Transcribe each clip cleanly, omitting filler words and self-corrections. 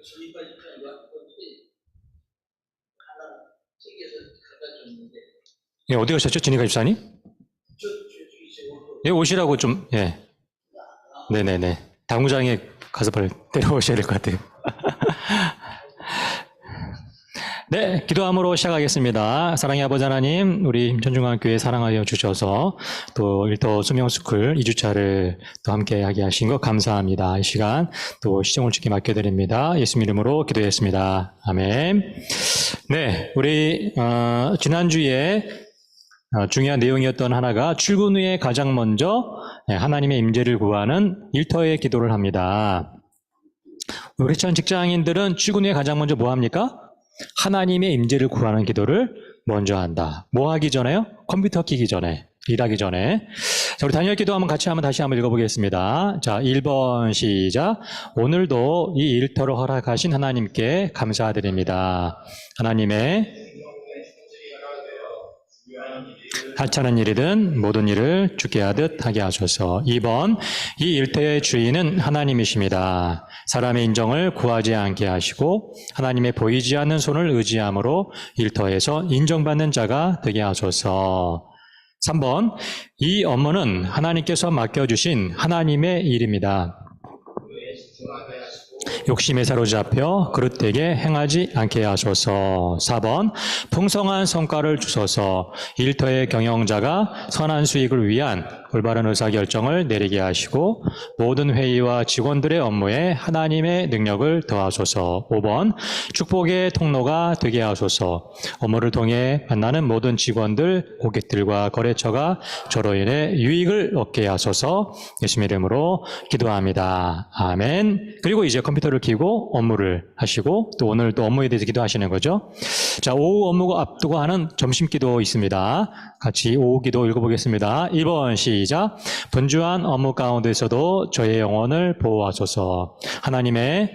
전이가 있던 요한권들이 하나 책에서 갖다 줬는데. 예, 어디 가셨죠? 진이가 집사님? 예, 오시라고 좀, 예. 네네네. 당구장에 가서 빨리 데려오셔야 될 것 같아요. 네, 기도함으로 시작하겠습니다. 사랑의 아버지 하나님, 우리 전중앙교회 사랑하여 주셔서 또 일터 수명스쿨 2주차를 또 함께 하게 하신 것 감사합니다. 이 시간 또 시청을 주께 맡겨드립니다. 예수님 이름으로 기도했습니다. 아멘. 네, 우리 지난주에 중요한 내용이었던 하나가 출근 후에 가장 먼저 하나님의 임재를 구하는 일터의 기도를 합니다. 우리 크리스천 직장인들은 출근 후에 가장 먼저 뭐 합니까? 하나님의 임재를 구하는 기도를 먼저 한다. 뭐 하기 전에요? 컴퓨터 켜기 전에, 일하기 전에. 자, 우리 다니엘 기도 다시 한번 읽어보겠습니다. 자, 1번 시작. 오늘도 이 일터를 허락하신 하나님께 감사드립니다. 하나님의 하찮은 일이든 모든 일을 주께 하듯 하게 하소서. 2번, 이 일터의 주인은 하나님이십니다. 사람의 인정을 구하지 않게 하시고 하나님의 보이지 않는 손을 의지함으로 일터에서 인정받는 자가 되게 하소서. 3번, 이 업무는 하나님께서 맡겨주신 하나님의 일입니다. 욕심에 사로잡혀 그릇되게 행하지 않게 하소서. 4번, 풍성한 성과를 주소서. 일터의 경영자가 선한 수익을 위한 올바른 의사결정을 내리게 하시고 모든 회의와 직원들의 업무에 하나님의 능력을 더하소서. 5번, 축복의 통로가 되게 하소서. 업무를 통해 만나는 모든 직원들, 고객들과 거래처가 저로 인해 유익을 얻게 하소서. 예수님 이름으로 기도합니다. 아멘. 그리고 이제 컴퓨터를 켜고 업무를 하시고 또 오늘 또 업무에 대해서 기도하시는 거죠. 자, 오후 업무가 앞두고 하는 점심 기도 있습니다. 같이 오후 기도 읽어보겠습니다. 1번 시작. 분주한 업무 가운데서도 저의 영혼을 보호하소서. 하나님의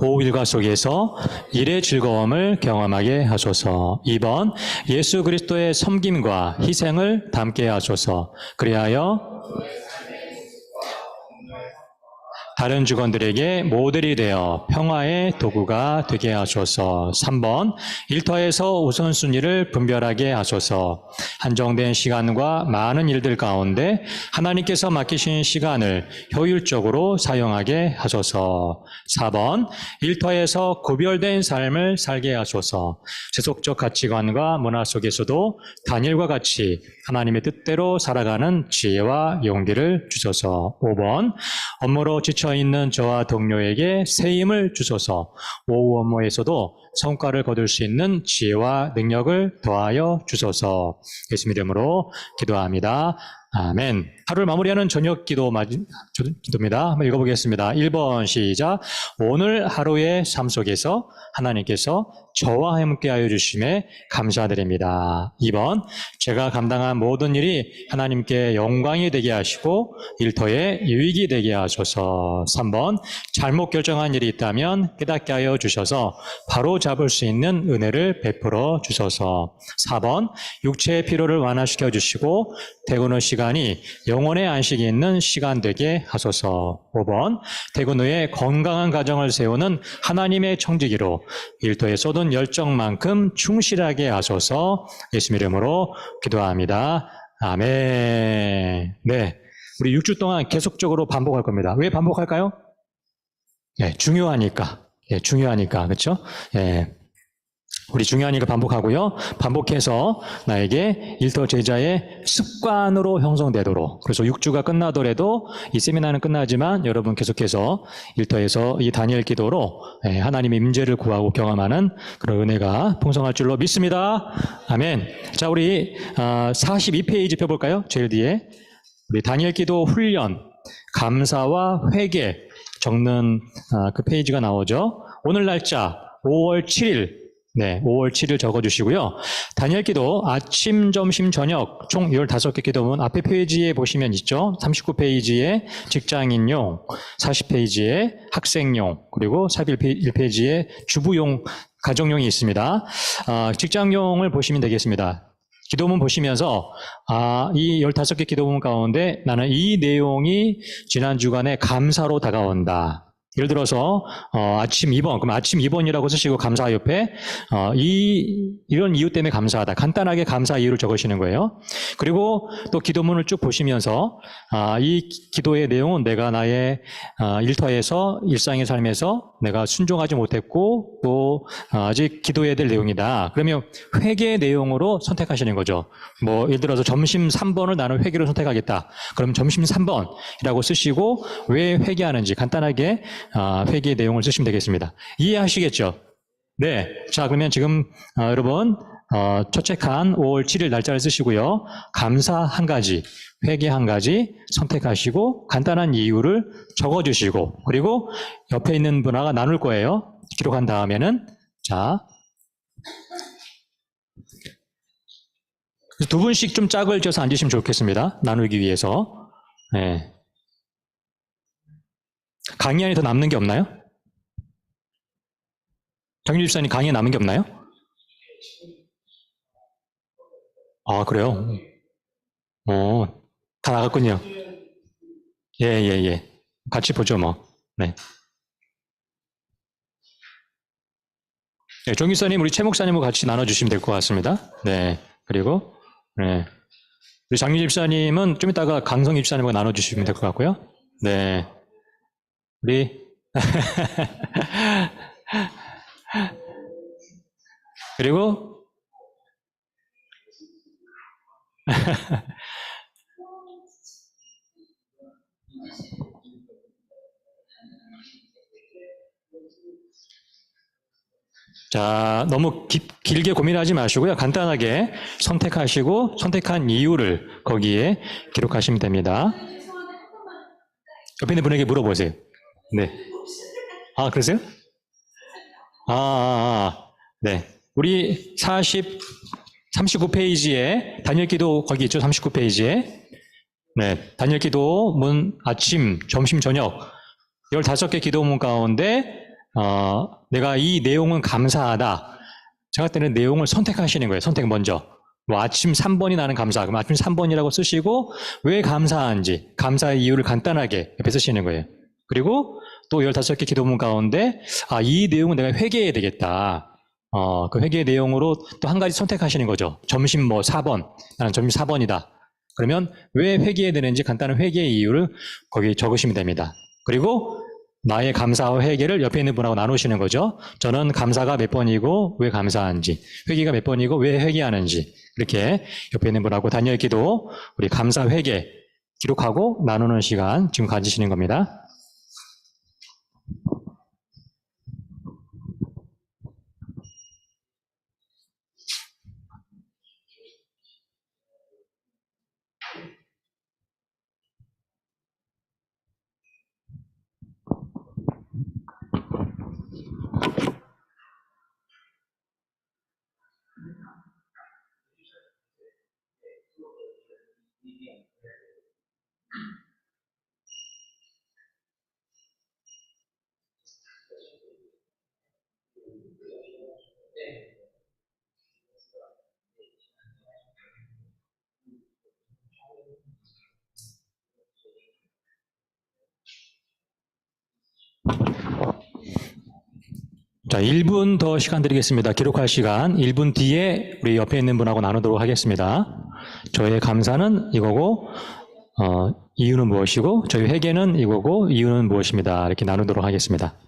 오후 일과 속에서 일의 즐거움을 경험하게 하소서. 2번, 예수 그리스도의 섬김과 희생을 담게 하소서. 그리하여 다른 직원들에게 모델이 되어 평화의 도구가 되게 하소서. 3번, 일터에서 우선순위를 분별하게 하소서. 한정된 시간과 많은 일들 가운데 하나님께서 맡기신 시간을 효율적으로 사용하게 하소서. 4번, 일터에서 구별된 삶을 살게 하소서. 세속적 가치관과 문화 속에서도 다니엘과 같이 하나님의 뜻대로 살아가는 지혜와 용기를 주소서. 5번, 업무로 지쳐있는 저와 동료에게 새 힘을 주소서. 오후 업무에서도 성과를 거둘 수 있는 지혜와 능력을 더하여 주소서. 예수님 이름으로 기도합니다. 아멘. 하루를 마무리하는 저녁 기도입니다. 한번 읽어보겠습니다. 1번 시작. 오늘 하루의 삶 속에서 하나님께서 저와 함께하여 주심에 감사드립니다. 2번, 제가 감당한 모든 일이 하나님께 영광이 되게 하시고 일터에 유익이 되게 하소서. 3번, 잘못 결정한 일이 있다면 깨닫게 하여 주셔서 바로 잡을 수 있는 은혜를 베풀어 주소서. 4번, 육체의 피로를 완화시켜 주시고 퇴근 후 시간이 영혼의 안식이 있는 시간 되게 하소서. 5번, 퇴근 후에 건강한 가정을 세우는 하나님의 청지기로 일터에 쏟은 열정만큼 충실하게 하소서. 예수님 이름으로 기도합니다. 아멘. 네, 우리 6주 동안 계속적으로 반복할 겁니다. 왜 반복할까요? 네, 중요하니까. 예, 중요하니까. 그렇죠? 예. 우리 중요하니까 반복하고요. 반복해서 나에게 일터 제자의 습관으로 형성되도록. 그래서 6주가 끝나더라도 이 세미나는 끝나지만 여러분 계속해서 일터에서 이 다니엘 기도로 하나님의 임재를 구하고 경험하는 그런 은혜가 풍성할 줄로 믿습니다. 아멘. 자, 우리 42페이지 펴볼까요? 제일 뒤에. 우리 다니엘 기도 훈련, 감사와 회개 적는 그 페이지가 나오죠. 오늘 날짜 5월 7일. 네, 5월 7일 적어주시고요. 다니엘 기도 아침, 점심, 저녁 총 15개 기도문 앞에 페이지에 보시면 있죠. 39페이지에 직장인용, 40페이지에 학생용, 그리고 41페이지에 주부용, 가정용이 있습니다. 직장용을 보시면 되겠습니다. 기도문 보시면서 이 15개 기도문 가운데 나는 이 내용이 지난 주간에 감사로 다가온다. 예를 들어서 아침 2번, 그럼 아침 2번이라고 쓰시고 감사 옆에 이런 이유 때문에 감사하다. 간단하게 감사 이유를 적으시는 거예요. 그리고 또 기도문을 쭉 보시면서 이 기도의 내용은 내가 나의 일터에서 일상의 삶에서 내가 순종하지 못했고 또 아직 기도해야 될 내용이다. 그러면 회개의 내용으로 선택하시는 거죠. 뭐 예를 들어서 점심 3번을 나는 회개로 선택하겠다. 그럼 점심 3번이라고 쓰시고 왜 회개하는지 간단하게 회개의 내용을 쓰시면 되겠습니다. 이해하시겠죠? 네. 자, 그러면 지금 여러분 첫째 칸 5월 7일 날짜를 쓰시고요. 감사 한 가지, 회개 한 가지 선택하시고 간단한 이유를 적어주시고 그리고 옆에 있는 분하고 나눌 거예요. 기록한 다음에는 자, 두 분씩 좀 짝을 져서 앉으시면 좋겠습니다. 나누기 위해서. 네. 강의 안에 더 남는 게 없나요? 정유 집사님 강의에 남은 게 없나요? 아, 그래요? 다 나갔군요. 예. 같이 보죠, 뭐. 네. 네, 정 집사님, 우리 최 목사님과 같이 나눠주시면 될 것 같습니다. 네. 그리고, 네. 우리 장유 집사님은 좀 이따가 강성 집사님과 나눠주시면 될 것 같고요. 네. 우리, 그리고, 자, 너무 길게 고민하지 마시고요. 간단하게 선택하시고 선택한 이유를 거기에 기록하시면 됩니다. 옆에 있는 분에게 물어보세요. 네. 아, 그러세요? 네. 우리 39페이지에 단일기도 거기 있죠? 39페이지에. 네. 단일기도문 아침, 점심, 저녁 15개 기도문 가운데 내가 이 내용은 감사하다. 제가 때는 내용을 선택하시는 거예요. 선택 먼저. 뭐 아침 3번이 나는 감사. 그럼 아침 3번이라고 쓰시고 왜 감사한지, 감사의 이유를 간단하게 옆에 쓰시는 거예요. 그리고 또 15개 기도문 가운데 이 내용은 내가 회개해야 되겠다. 그 회개의 내용으로 또 한 가지 선택하시는 거죠. 점심 뭐 4번. 나는 점심 4번이다. 그러면 왜 회개해야 되는지 간단한 회개의 이유를 거기 적으시면 됩니다. 그리고 나의 감사와 회개를 옆에 있는 분하고 나누시는 거죠. 저는 감사가 몇 번이고 왜 감사한지, 회개가 몇 번이고 왜 회개하는지 이렇게 옆에 있는 분하고 단일 기도, 우리 감사 회개 기록하고 나누는 시간 지금 가지시는 겁니다. 자, 1분 더 시간 드리겠습니다. 기록할 시간 1분 뒤에 우리 옆에 있는 분하고 나누도록 하겠습니다. 저의 감사는 이거고 이유는 무엇이고 저희 회개는 이거고 이유는 무엇입니다. 이렇게 나누도록 하겠습니다.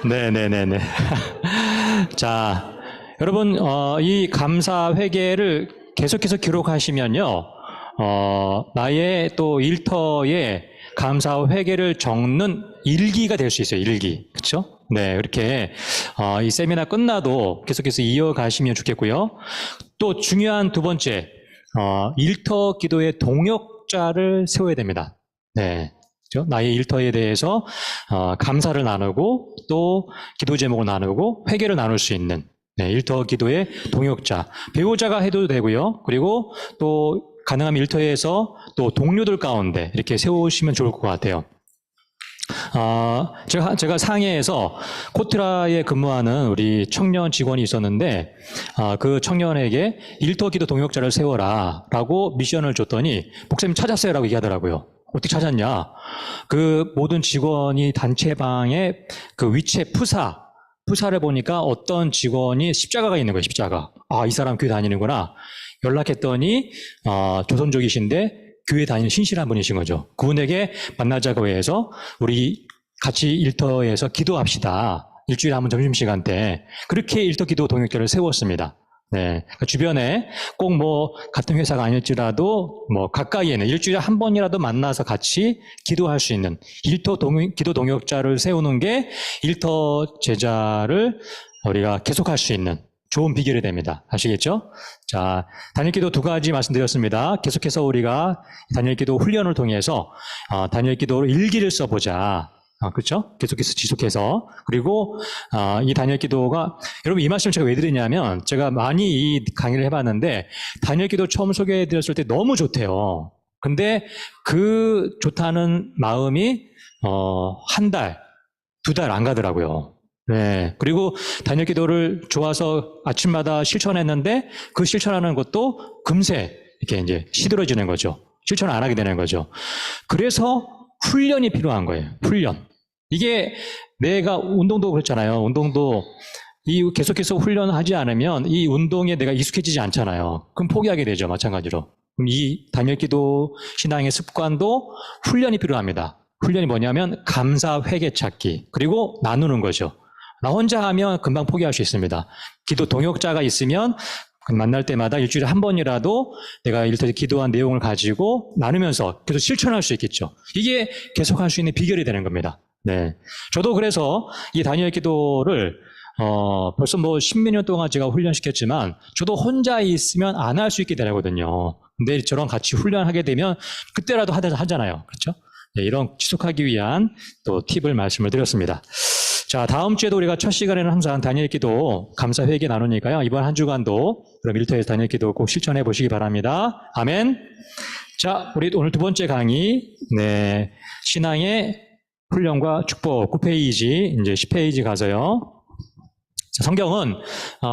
네네네네. 자, 여러분, 이 감사 회개를 계속해서 기록하시면요, 나의 또 일터에 감사 회개를 적는 일기가 될 수 있어요, 일기. 그쵸? 네, 이렇게, 이 세미나 끝나도 계속해서 이어가시면 좋겠고요. 또 중요한 두 번째, 일터 기도의 동역자를 세워야 됩니다. 네. 그죠? 나의 일터에 대해서 감사를 나누고 또 기도 제목을 나누고 회개를 나눌 수 있는 네, 일터 기도의 동역자, 배우자가 해도 되고요. 그리고 또 가능하면 일터에서 또 동료들 가운데 이렇게 세우시면 좋을 것 같아요. 제가 상해에서 코트라에 근무하는 우리 청년 직원이 있었는데, 그 청년에게 일터 기도 동역자를 세워라 라고 미션을 줬더니, 목사님 찾았어요 라고 얘기하더라고요. 어떻게 찾았냐? 그 모든 직원이 단체방에 그 위치에 푸사를 보니까 어떤 직원이 십자가가 있는 거예요, 십자가. 이 사람 교회 다니는구나. 연락했더니, 조선족이신데, 교회 다니는 신실한 분이신 거죠. 그분에게 만나자고 해서 우리 같이 일터에서 기도합시다. 일주일에 한 번 점심시간 때 그렇게 일터 기도 동역자를 세웠습니다. 네, 주변에 꼭 뭐 같은 회사가 아닐지라도 뭐 가까이에는 일주일에 한 번이라도 만나서 같이 기도할 수 있는 일터 기도 동역자를 세우는 게 일터 제자를 우리가 계속할 수 있는 좋은 비결이 됩니다. 아시겠죠? 자, 단일기도 2가지 말씀드렸습니다. 계속해서 우리가 단일기도 훈련을 통해서 단일기도 일기를 써보자. 그렇죠? 계속해서 지속해서. 그리고 이 단일기도가 여러분 이 말씀을 제가 왜 드리냐면 제가 많이 이 강의를 해봤는데 단일기도 처음 소개해드렸을 때 너무 좋대요. 근데 그 좋다는 마음이 한 달, 2달 안 가더라고요. 네. 그리고 단일 기도를 좋아서 아침마다 실천했는데 그 실천하는 것도 금세 이렇게 이제 시들어지는 거죠. 실천을 안 하게 되는 거죠. 그래서 훈련이 필요한 거예요. 훈련. 이게 내가 운동도 그렇잖아요. 운동도 계속해서 훈련하지 않으면 이 운동에 내가 익숙해지지 않잖아요. 그럼 포기하게 되죠. 마찬가지로. 그럼 이 단일 기도 신앙의 습관도 훈련이 필요합니다. 훈련이 뭐냐면 감사 회개 찾기 그리고 나누는 거죠. 나 혼자 하면 금방 포기할 수 있습니다. 기도 동역자가 있으면 만날 때마다 일주일에 한 번이라도 내가 일터에 기도한 내용을 가지고 나누면서 계속 실천할 수 있겠죠. 이게 계속할 수 있는 비결이 되는 겁니다. 네, 저도 그래서 이 단일 기도를 벌써 뭐 10몇 년 동안 제가 훈련시켰지만 저도 혼자 있으면 안 할 수 있게 되거든요. 근데 저랑 같이 훈련하게 되면 그때라도 하잖아요. 그렇죠? 네, 이런 지속하기 위한 또 팁을 말씀을 드렸습니다. 자, 다음 주에도 우리가 첫 시간에는 항상 단일 기도 감사 회개 나누니까요. 이번 한 주간도 그럼 일터에서 단일 기도 꼭 실천해 보시기 바랍니다. 아멘. 자, 우리 오늘 2번째 강의, 네, 신앙의 훈련과 축복 9페이지, 이제 10페이지 가서요. 자, 성경은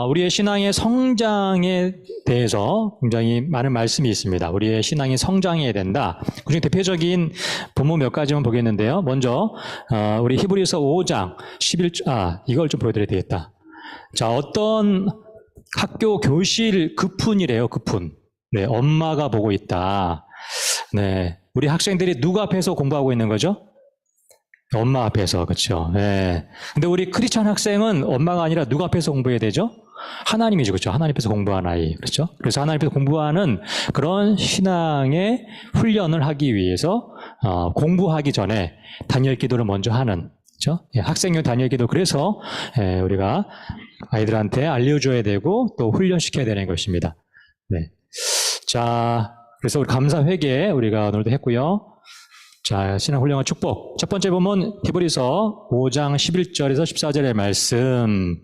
우리의 신앙의 성장에 대해서 굉장히 많은 말씀이 있습니다. 우리의 신앙이 성장해야 된다. 그중에 대표적인 본문 몇 가지만 보겠는데요. 먼저 우리 히브리서 5장 11절, 이걸 좀 보여드려야 되겠다. 자, 어떤 학교 교실 급훈이래요. 급훈. 네, 엄마가 보고 있다. 네, 우리 학생들이 누구 앞에서 공부하고 있는 거죠? 엄마 앞에서, 그렇죠. 예. 근데 우리 크리스천 학생은 엄마가 아니라 누구 앞에서 공부해야 되죠? 하나님이죠, 그렇죠. 하나님 앞에서 공부하는 아이, 그렇죠. 그래서 하나님 앞에서 공부하는 그런 신앙의 훈련을 하기 위해서 공부하기 전에 단일 기도를 먼저 하는, 그렇죠. 예, 학생용 단일 기도. 그래서 우리가 아이들한테 알려줘야 되고 또 훈련시켜야 되는 것입니다. 네. 자, 그래서 우리 감사 회개 우리가 오늘도 했고요. 자, 신앙훈련과 축복. 첫 번째 보면 히브리서 5장 11절에서 14절의 말씀.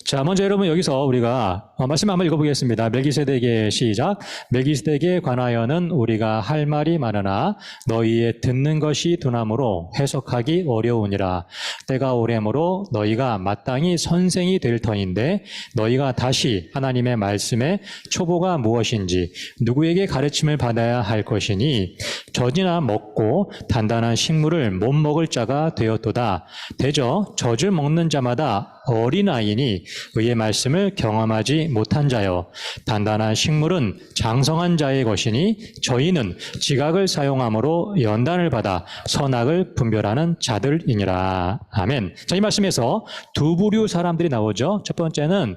자, 먼저 여러분 여기서 우리가 말씀 한번 읽어보겠습니다. 멜기세덱의 시작. 멜기세덱에 관하여는 우리가 할 말이 많으나 너희의 듣는 것이 둔함으로 해석하기 어려우니라. 때가 오래므로 너희가 마땅히 선생이 될 터인데 너희가 다시 하나님의 말씀의 초보가 무엇인지 누구에게 가르침을 받아야 할 것이니 젖이나 먹고 단단한 식물을 못 먹을 자가 되었도다. 대저 젖을 먹는 자마다 어린아이니 의의 말씀을 경험하지 못한 자여 단단한 식물은 장성한 자의 것이니 저희는 지각을 사용함으로 연단을 받아 선악을 분별하는 자들이니라. 아멘. 자, 이 말씀에서 두 부류 사람들이 나오죠. 첫 번째는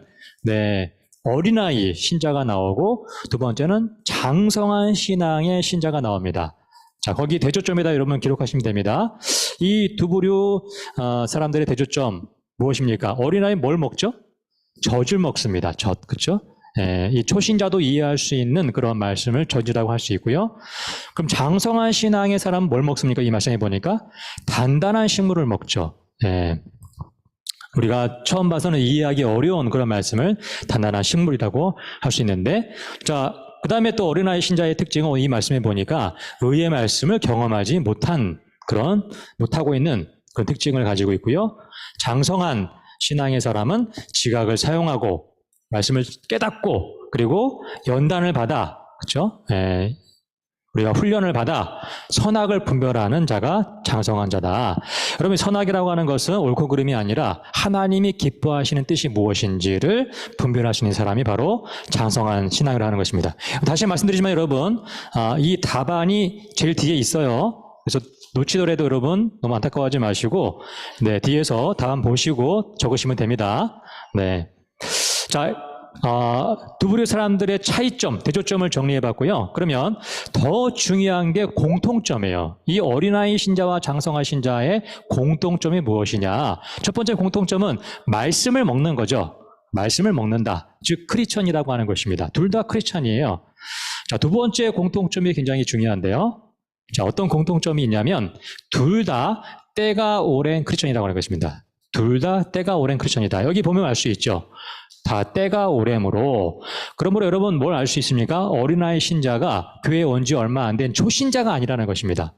어린아이 신자가 나오고 두 번째는 장성한 신앙의 신자가 나옵니다. 자, 거기 대조점에다 여러분 기록하시면 됩니다. 이 두 부류 사람들의 대조점 무엇입니까? 어린아이 뭘 먹죠? 젖을 먹습니다. 젖, 그렇죠? 이 초신자도 이해할 수 있는 그런 말씀을 전이라고 할 수 있고요. 그럼 장성한 신앙의 사람은 뭘 먹습니까? 이 말씀에 보니까 단단한 식물을 먹죠. 우리가 처음 봐서는 이해하기 어려운 그런 말씀을 단단한 식물이라고 할 수 있는데, 자, 그 다음에 또 어린아이 신자의 특징은 이 말씀에 보니까 의의 말씀을 경험하지 못하고 있는 그런 특징을 가지고 있고요. 장성한 신앙의 사람은 지각을 사용하고 말씀을 깨닫고 그리고 연단을 받아, 그렇죠? 우리가 훈련을 받아 선악을 분별하는 자가 장성한 자다. 여러분, 선악이라고 하는 것은 옳고 그름이 아니라 하나님이 기뻐하시는 뜻이 무엇인지를 분별할 수 있는 사람이 바로 장성한 신앙을 하는 것입니다. 다시 말씀드리지만 여러분, 이 답안이 제일 뒤에 있어요. 그래서 놓치더라도 여러분 너무 안타까워하지 마시고, 뒤에서 답안 보시고 적으시면 됩니다. 자, 두부류 사람들의 차이점, 대조점을 정리해 봤고요. 그러면 더 중요한 게 공통점이에요. 이 어린아이 신자와 장성한 신자의 공통점이 무엇이냐? 첫 번째 공통점은 말씀을 먹는 거죠. 말씀을 먹는다. 즉 크리스천이라고 하는 것입니다. 둘 다 크리스천이에요. 자, 두 번째 공통점이 굉장히 중요한데요. 자, 어떤 공통점이 있냐면 둘 다 때가 오랜 크리스천이라고 하는 것입니다. 둘 다 때가 오랜 크리스천이다. 여기 보면 알 수 있죠. 다 때가 오래므로. 그러므로 여러분 뭘 알 수 있습니까? 어린아이 신자가 교회에 온 지 얼마 안 된 초신자가 아니라는 것입니다.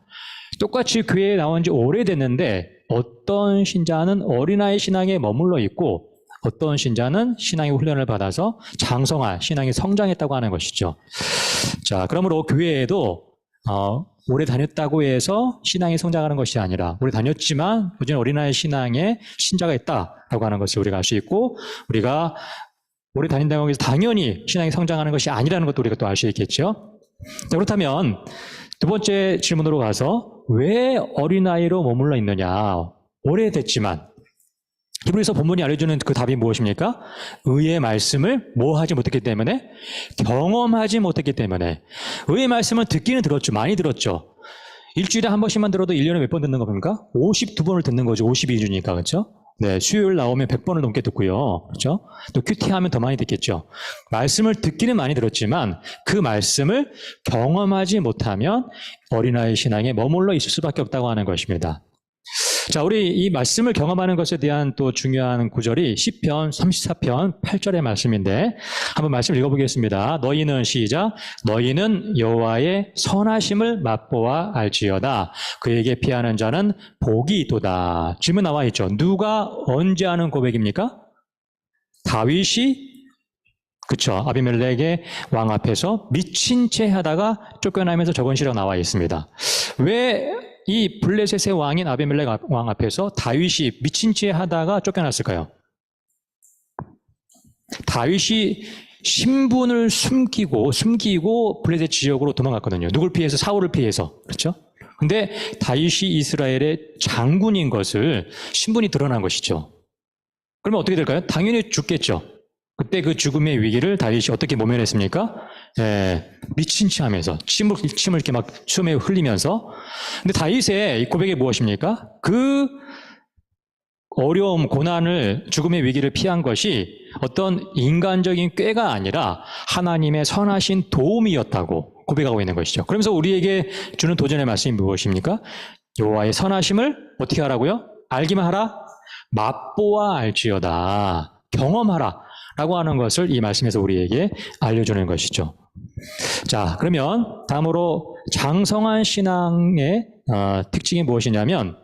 똑같이 교회에 나온 지 오래됐는데 어떤 신자는 어린아이 신앙에 머물러 있고 어떤 신자는 신앙의 훈련을 받아서 장성한 신앙이 성장했다고 하는 것이죠. 자, 그러므로 교회에도 오래 다녔다고 해서 신앙이 성장하는 것이 아니라 오래 다녔지만 여전히 어린아이 신앙에 신자가 있다라고 하는 것을 우리가 알 수 있고, 우리가 오래 다닌다고 해서 당연히 신앙이 성장하는 것이 아니라는 것도 우리가 또 알 수 있겠죠. 자, 그렇다면 두 번째 질문으로 가서 왜 어린아이로 머물러 있느냐? 오래됐지만 히브리서 본문이 알려주는 그 답이 무엇입니까? 의의 말씀을 뭐 하지 못했기 때문에? 경험하지 못했기 때문에. 의의 말씀은 듣기는 들었죠. 많이 들었죠. 일주일에 한 번씩만 들어도 1년에 몇 번 듣는 겁니까? 52번을 듣는 거죠. 52주니까, 그렇죠? 수요일 나오면 100번을 넘게 듣고요. 그렇죠? 또 큐티 하면 더 많이 듣겠죠. 말씀을 듣기는 많이 들었지만 그 말씀을 경험하지 못하면 어린아이 신앙에 머물러 있을 수밖에 없다고 하는 것입니다. 자, 우리 이 말씀을 경험하는 것에 대한 또 중요한 구절이 시편 34편 8절의 말씀인데 한번 말씀 읽어보겠습니다. 너희는 시작. 너희는 여호와의 선하심을 맛보아 알지어다. 그에게 피하는 자는 복이 있도다. 질문 나와 있죠. 누가 언제 하는 고백입니까? 다윗이, 그렇죠. 아비멜렉의 왕 앞에서 미친 채 하다가 쫓겨나면서 적은 시라고 나와 있습니다. 왜 이 블레셋의 왕인 아비멜렉 왕 앞에서 다윗이 미친 채 하다가 쫓겨났을까요? 다윗이 신분을 숨기고 블레셋 지역으로 도망갔거든요. 누굴 피해서? 사울을 피해서. 그렇죠? 근데 다윗이 이스라엘의 장군인 것을 신분이 드러난 것이죠. 그러면 어떻게 될까요? 당연히 죽겠죠. 그때 그 죽음의 위기를 다윗이 어떻게 모면했습니까? 미친 채 하면서 침을 이렇게 막 숨에 흘리면서. 근데 다윗의 이 고백이 무엇입니까? 그 어려움, 고난을, 죽음의 위기를 피한 것이 어떤 인간적인 꾀가 아니라 하나님의 선하신 도움이었다고 고백하고 있는 것이죠. 그러면서 우리에게 주는 도전의 말씀이 무엇입니까? 여호와의 선하심을 어떻게 하라고요? 알기만 하라? 맛보아 알지어다. 경험하라. 라고 하는 것을 이 말씀에서 우리에게 알려주는 것이죠. 자, 그러면 다음으로 장성한 신앙의 특징이 무엇이냐면,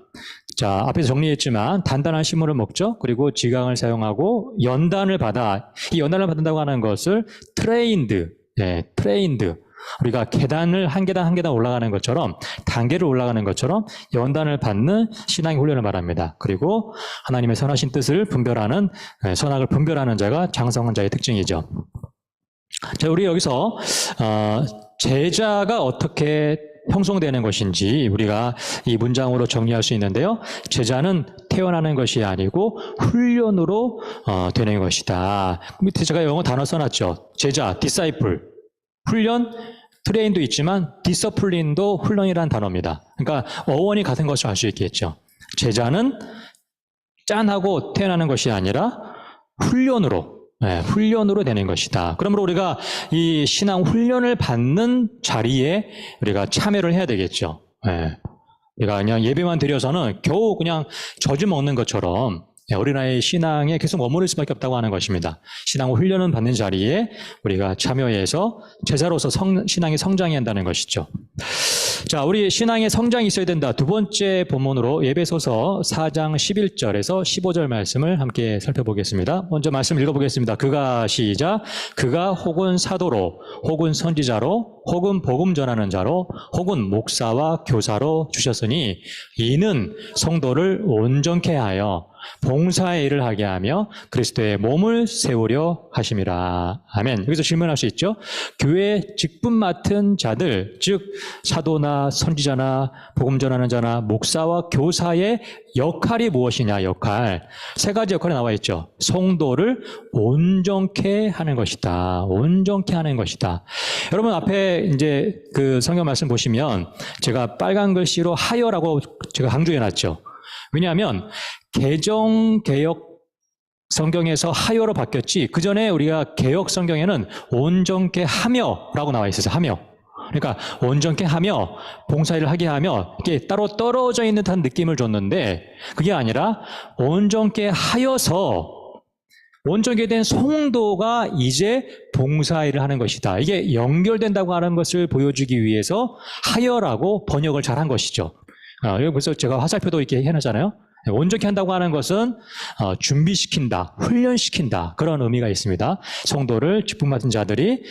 자, 앞에서 정리했지만 단단한 식물을 먹죠. 그리고 지강을 사용하고 연단을 받아. 이 연단을 받는다고 하는 것을 트레인드. 우리가 계단을 한 계단 한 계단 올라가는 것처럼, 단계를 올라가는 것처럼 연단을 받는 신앙의 훈련을 말합니다. 그리고 하나님의 선하신 뜻을 분별하는, 선악을 분별하는 자가 장성한 자의 특징이죠. 자, 우리 여기서 제자가 어떻게 형성되는 것인지 우리가 이 문장으로 정리할 수 있는데요. 제자는 태어나는 것이 아니고 훈련으로 되는 것이다. 밑에 제가 영어 단어 써놨죠. 제자, disciple. 훈련, 트레인도 있지만 디서플린도 훈련이라는 단어입니다. 그러니까 어원이 같은 것을 알 수 있겠죠. 제자는 짠하고 태어나는 것이 아니라 훈련으로, 훈련으로 되는 것이다. 그러므로 우리가 이 신앙 훈련을 받는 자리에 우리가 참여를 해야 되겠죠. 우리가 그냥 예배만 드려서는 겨우 그냥 젖을 먹는 것처럼 어린아이의 신앙에 계속 머무를 수밖에 없다고 하는 것입니다. 신앙 훈련을 받는 자리에 우리가 참여해서 제자로서 신앙이 성장해야 한다는 것이죠. 자, 우리 신앙의 성장이 있어야 된다. 두 번째 본문으로 에베소서 4장 11절에서 15절 말씀을 함께 살펴보겠습니다. 먼저 말씀 읽어보겠습니다. 그가 시작. 그가 혹은 사도로, 혹은 선지자로, 혹은 복음 전하는 자로, 혹은 목사와 교사로 주셨으니 이는 성도를 온전케 하여 봉사의 일을 하게 하며 그리스도의 몸을 세우려 하심이라. 아멘. 여기서 질문할 수 있죠. 교회 직분 맡은 자들, 즉 사도나 선지자나 복음 전하는 자나 목사와 교사의 역할이 무엇이냐. 역할. 세 가지 역할이 나와 있죠. 성도를 온전케 하는 것이다. 온전케 하는 것이다. 여러분 앞에 이제 그 성경 말씀 보시면 제가 빨간 글씨로 하여라고 제가 강조해 놨죠. 왜냐하면 개정 개혁 성경에서 하여로 바뀌었지, 그 전에 우리가 개혁 성경에는 온전케 하며라고 나와 있어서 하며. 그러니까 온전케 하며 봉사일을 하게 하며 이게 따로 떨어져 있는 듯한 느낌을 줬는데 그게 아니라 온전케 하여서 온전케 된 성도가 이제 봉사일을 하는 것이다. 이게 연결된다고 하는 것을 보여주기 위해서 하여라고 번역을 잘한 것이죠. 여기 벌써 제가 화살표도 이렇게 해놨잖아요. 온전케 한다고 하는 것은 준비시킨다, 훈련시킨다, 그런 의미가 있습니다. 성도를 직분 맡은 자들이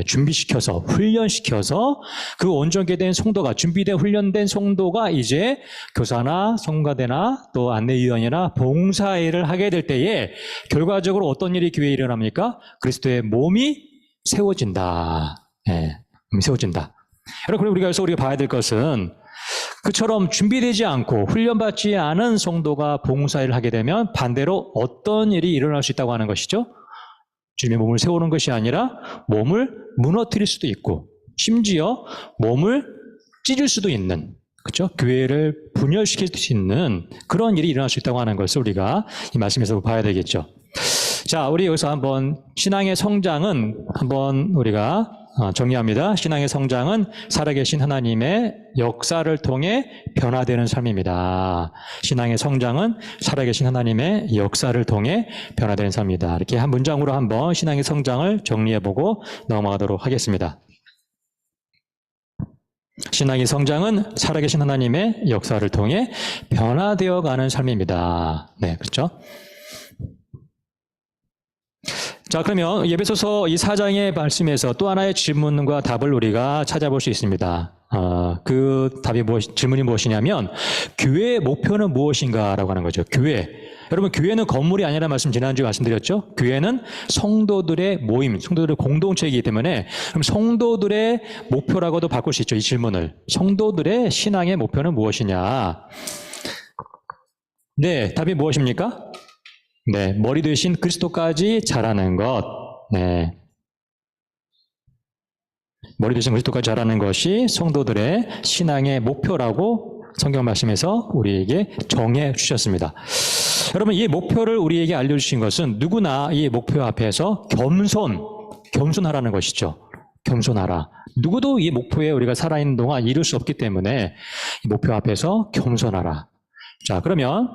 준비시켜서 훈련시켜서 그 온전케 된 성도가, 준비된 훈련된 성도가 이제 교사나 성가대나 또 안내위원이나 봉사일을 하게 될 때에 결과적으로 어떤 일이 교회에 일어납니까? 그리스도의 몸이 세워진다. 세워진다. 여러분, 그래서 우리가 봐야 될 것은 그처럼 준비되지 않고 훈련받지 않은 성도가 봉사일을 하게 되면 반대로 어떤 일이 일어날 수 있다고 하는 것이죠? 주님의 몸을 세우는 것이 아니라 몸을 무너뜨릴 수도 있고 심지어 몸을 찢을 수도 있는, 그렇죠? 교회를 분열시킬 수 있는 그런 일이 일어날 수 있다고 하는 것을 우리가 이 말씀에서 봐야 되겠죠. 자, 우리 여기서 한번 신앙의 성장은 한번 우리가 정리합니다. 신앙의 성장은 살아계신 하나님의 역사를 통해 변화되는 삶입니다. 신앙의 성장은 살아계신 하나님의 역사를 통해 변화되는 삶입니다. 이렇게 한 문장으로 한번 신앙의 성장을 정리해보고 넘어가도록 하겠습니다. 신앙의 성장은 살아계신 하나님의 역사를 통해 변화되어가는 삶입니다. 네, 그렇죠? 자, 그러면 에베소서 이 4장의 말씀에서 또 하나의 질문과 답을 우리가 찾아볼 수 있습니다. 그 답이 질문이 무엇이냐면 교회의 목표는 무엇인가라고 하는 거죠. 교회. 여러분, 교회는 건물이 아니라는 말씀 지난주에 말씀드렸죠. 교회는 성도들의 모임, 성도들의 공동체이기 때문에 그럼 성도들의 목표라고도 바꿀 수 있죠. 이 질문을. 성도들의 신앙의 목표는 무엇이냐? 네, 답이 무엇입니까? 네, 머리 되신 그리스도까지 자라는 것. 네. 머리 되신 그리스도까지 자라는 것이 성도들의 신앙의 목표라고 성경 말씀에서 우리에게 정해 주셨습니다. 여러분, 이 목표를 우리에게 알려주신 것은 누구나 이 목표 앞에서 겸손하라는 것이죠. 겸손하라. 누구도 이 목표에 우리가 살아있는 동안 이룰 수 없기 때문에 이 목표 앞에서 겸손하라. 자, 그러면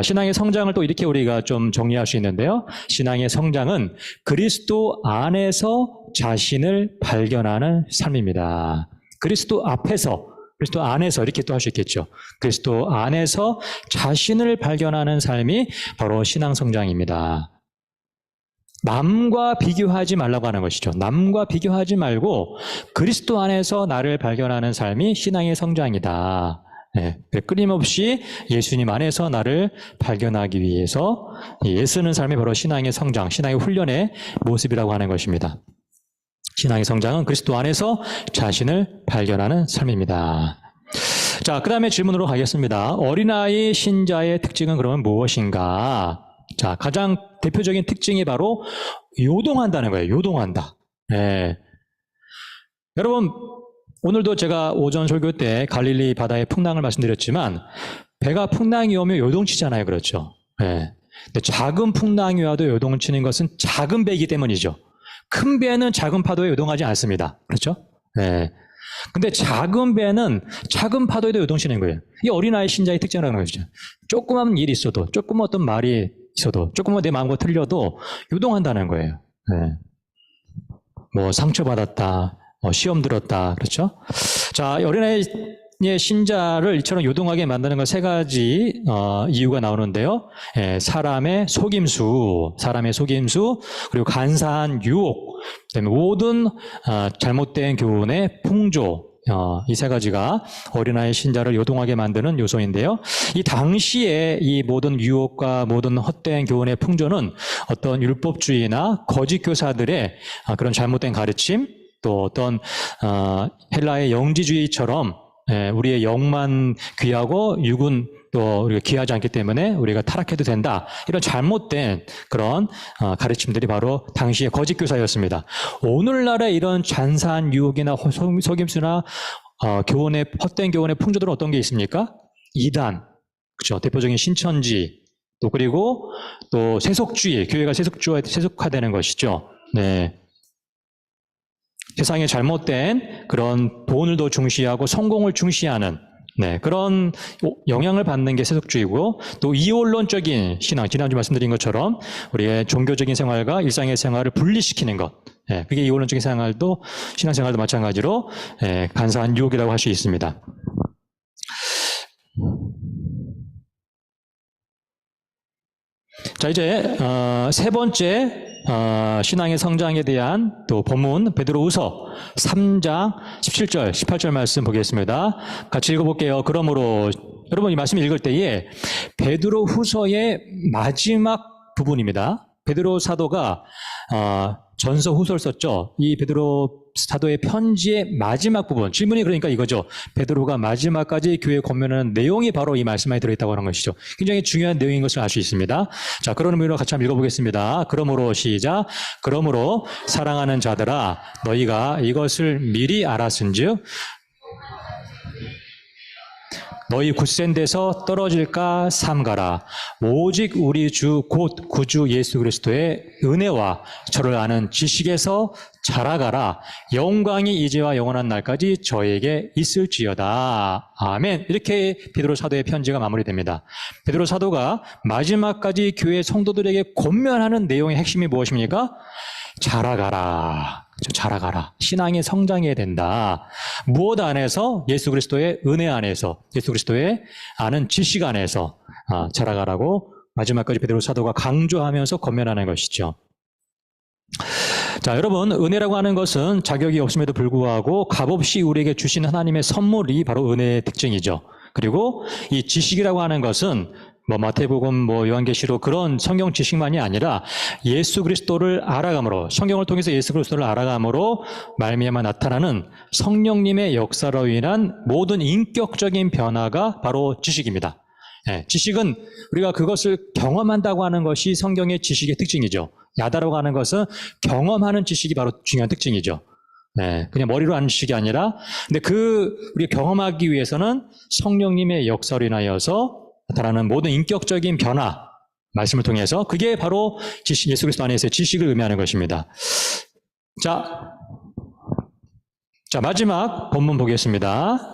신앙의 성장을 또 이렇게 우리가 좀 정리할 수 있는데요. 신앙의 성장은 그리스도 안에서 자신을 발견하는 삶입니다. 그리스도 앞에서, 그리스도 안에서 이렇게 또 할 수 있겠죠. 그리스도 안에서 자신을 발견하는 삶이 바로 신앙 성장입니다. 남과 비교하지 말라고 하는 것이죠. 남과 비교하지 말고 그리스도 안에서 나를 발견하는 삶이 신앙의 성장이다. 네, 끊임없이 예수님 안에서 나를 발견하기 위해서 애쓰는 삶이 바로 신앙의 성장, 신앙의 훈련의 모습이라고 하는 것입니다. 신앙의 성장은 그리스도 안에서 자신을 발견하는 삶입니다. 자, 그 다음에 질문으로 가겠습니다. 어린아이 신자의 특징은 그러면 무엇인가? 자, 가장 대표적인 특징이 바로 요동한다는 거예요. 요동한다. 네. 여러분, 오늘도 제가 오전 설교 때 갈릴리 바다의 풍랑을 말씀드렸지만 배가 풍랑이 오면 요동치잖아요. 그렇죠? 네. 근데 작은 풍랑이 와도 요동치는 것은 작은 배이기 때문이죠. 큰 배는 작은 파도에 요동하지 않습니다. 그렇죠? 네. 근데 작은 배는 작은 파도에도 요동치는 거예요. 이 어린아이 신자의 특징이라는 것이죠. 조그만 일이 있어도, 조그만 어떤 말이 있어도, 조그만 내 마음과 틀려도 요동한다는 거예요. 네. 뭐 상처받았다, 시험 들었다, 그렇죠? 자, 어린아이의 신자를 이처럼 요동하게 만드는 건 세 가지 이유가 나오는데요. 사람의 속임수, 그리고 간사한 유혹, 그다음에 모든 잘못된 교훈의 풍조, 이 세 가지가 어린아이 신자를 요동하게 만드는 요소인데요. 이 당시에 이 모든 유혹과 모든 헛된 교훈의 풍조는 어떤 율법주의나 거짓 교사들의 그런 잘못된 가르침, 또 어떤 헬라의 영지주의처럼 우리의 영만 귀하고 육은 또 우리가 귀하지 않기 때문에 우리가 타락해도 된다. 이런 잘못된 그런 가르침들이 바로 당시의 거짓 교사였습니다. 오늘날의 이런 잔사한 유혹이나 속임수나 교훈의 헛된 교훈의 풍조들은 어떤 게 있습니까? 이단, 그렇죠? 대표적인 신천지, 또 그리고 또 세속주의, 교회가 세속화되는 것이죠. 네. 세상에 잘못된 그런 돈을 더 중시하고 성공을 중시하는 그런 영향을 받는 게 세속주의고, 또 이원론적인 신앙, 지난주 말씀드린 것처럼 우리의 종교적인 생활과 일상의 생활을 분리시키는 것, 그게 이원론적인 생활도 신앙생활도 마찬가지로 간사한 유혹이라고 할 수 있습니다. 자, 이제 세 번째 신앙의 성장에 대한 또 본문 베드로후서 3장 17절, 18절 말씀 보겠습니다. 같이 읽어볼게요. 그러므로 여러분 이 말씀 읽을 때에 베드로후서의 마지막 부분입니다. 베드로 사도가 전서 후서를 썼죠. 이 베드로 사도의 편지의 마지막 부분, 질문이 그러니까 이거죠. 베드로가 마지막까지 교회에 권면하는 내용이 바로 이 말씀 안에 들어있다고 하는 것이죠. 굉장히 중요한 내용인 것을 알 수 있습니다. 자, 그런 의미로 같이 한번 읽어보겠습니다. 그러므로 시작. 그러므로 사랑하는 자들아, 너희가 이것을 미리 알았은즉 너희 굳센 데서 떨어질까 삼가라. 오직 우리 주 곧 구주 예수 그리스도의 은혜와 저를 아는 지식에서 자라가라. 영광이 이제와 영원한 날까지 저에게 있을지어다. 아멘. 이렇게 베드로 사도의 편지가 마무리됩니다. 베드로 사도가 마지막까지 교회 성도들에게 권면하는 내용의 핵심이 무엇입니까? 자라가라. 자라가라. 신앙이 성장해야 된다. 무엇 안에서? 예수 그리스도의 은혜 안에서, 예수 그리스도의 아는 지식 안에서 자라가라고 마지막까지 베드로 사도가 강조하면서 권면하는 것이죠. 자, 여러분, 은혜라고 하는 것은 자격이 없음에도 불구하고 값없이 우리에게 주신 하나님의 선물이 바로 은혜의 특징이죠. 그리고 이 지식이라고 하는 것은 마태복음, 요한계시록 그런 성경 지식만이 아니라 예수 그리스도를 알아감으로, 성경을 통해서 예수 그리스도를 알아감으로 말미암아 나타나는 성령님의 역사로 인한 모든 인격적인 변화가 바로 지식입니다. 지식은 우리가 그것을 경험한다고 하는 것이 성경의 지식의 특징이죠. 야다라고 하는 것은 경험하는 지식이 바로 중요한 특징이죠. 그냥 머리로 아는 지식이 아니라, 근데 우리가 경험하기 위해서는 성령님의 역사로 인하여서 나타나는 모든 인격적인 변화, 말씀을 통해서, 그게 바로 지식, 예수 그리스도 안에서의 지식을 의미하는 것입니다. 자, 마지막 본문 보겠습니다.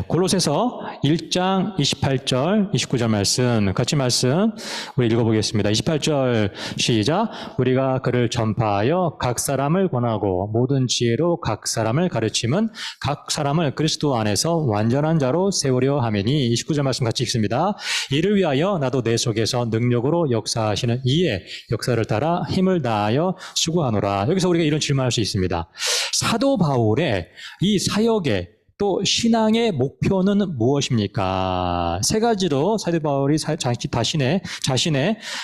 골로새서 1장 28절, 29절 말씀, 같이 말씀 우리 읽어보겠습니다. 28절 시작. 우리가 그를 전파하여 각 사람을 권하고 모든 지혜로 각 사람을 가르침은 각 사람을 그리스도 안에서 완전한 자로 세우려 하매니. 29절 말씀 같이 읽습니다. 이를 위하여 나도 내 속에서 능력으로 역사하시는 이의 역사를 따라 힘을 다하여 수고하노라. 여기서 우리가 이런 질문을 할 수 있습니다. 사도 바울의 이 사역의 또 신앙의 목표는 무엇입니까? 세 가지로 사도 바울이 자신의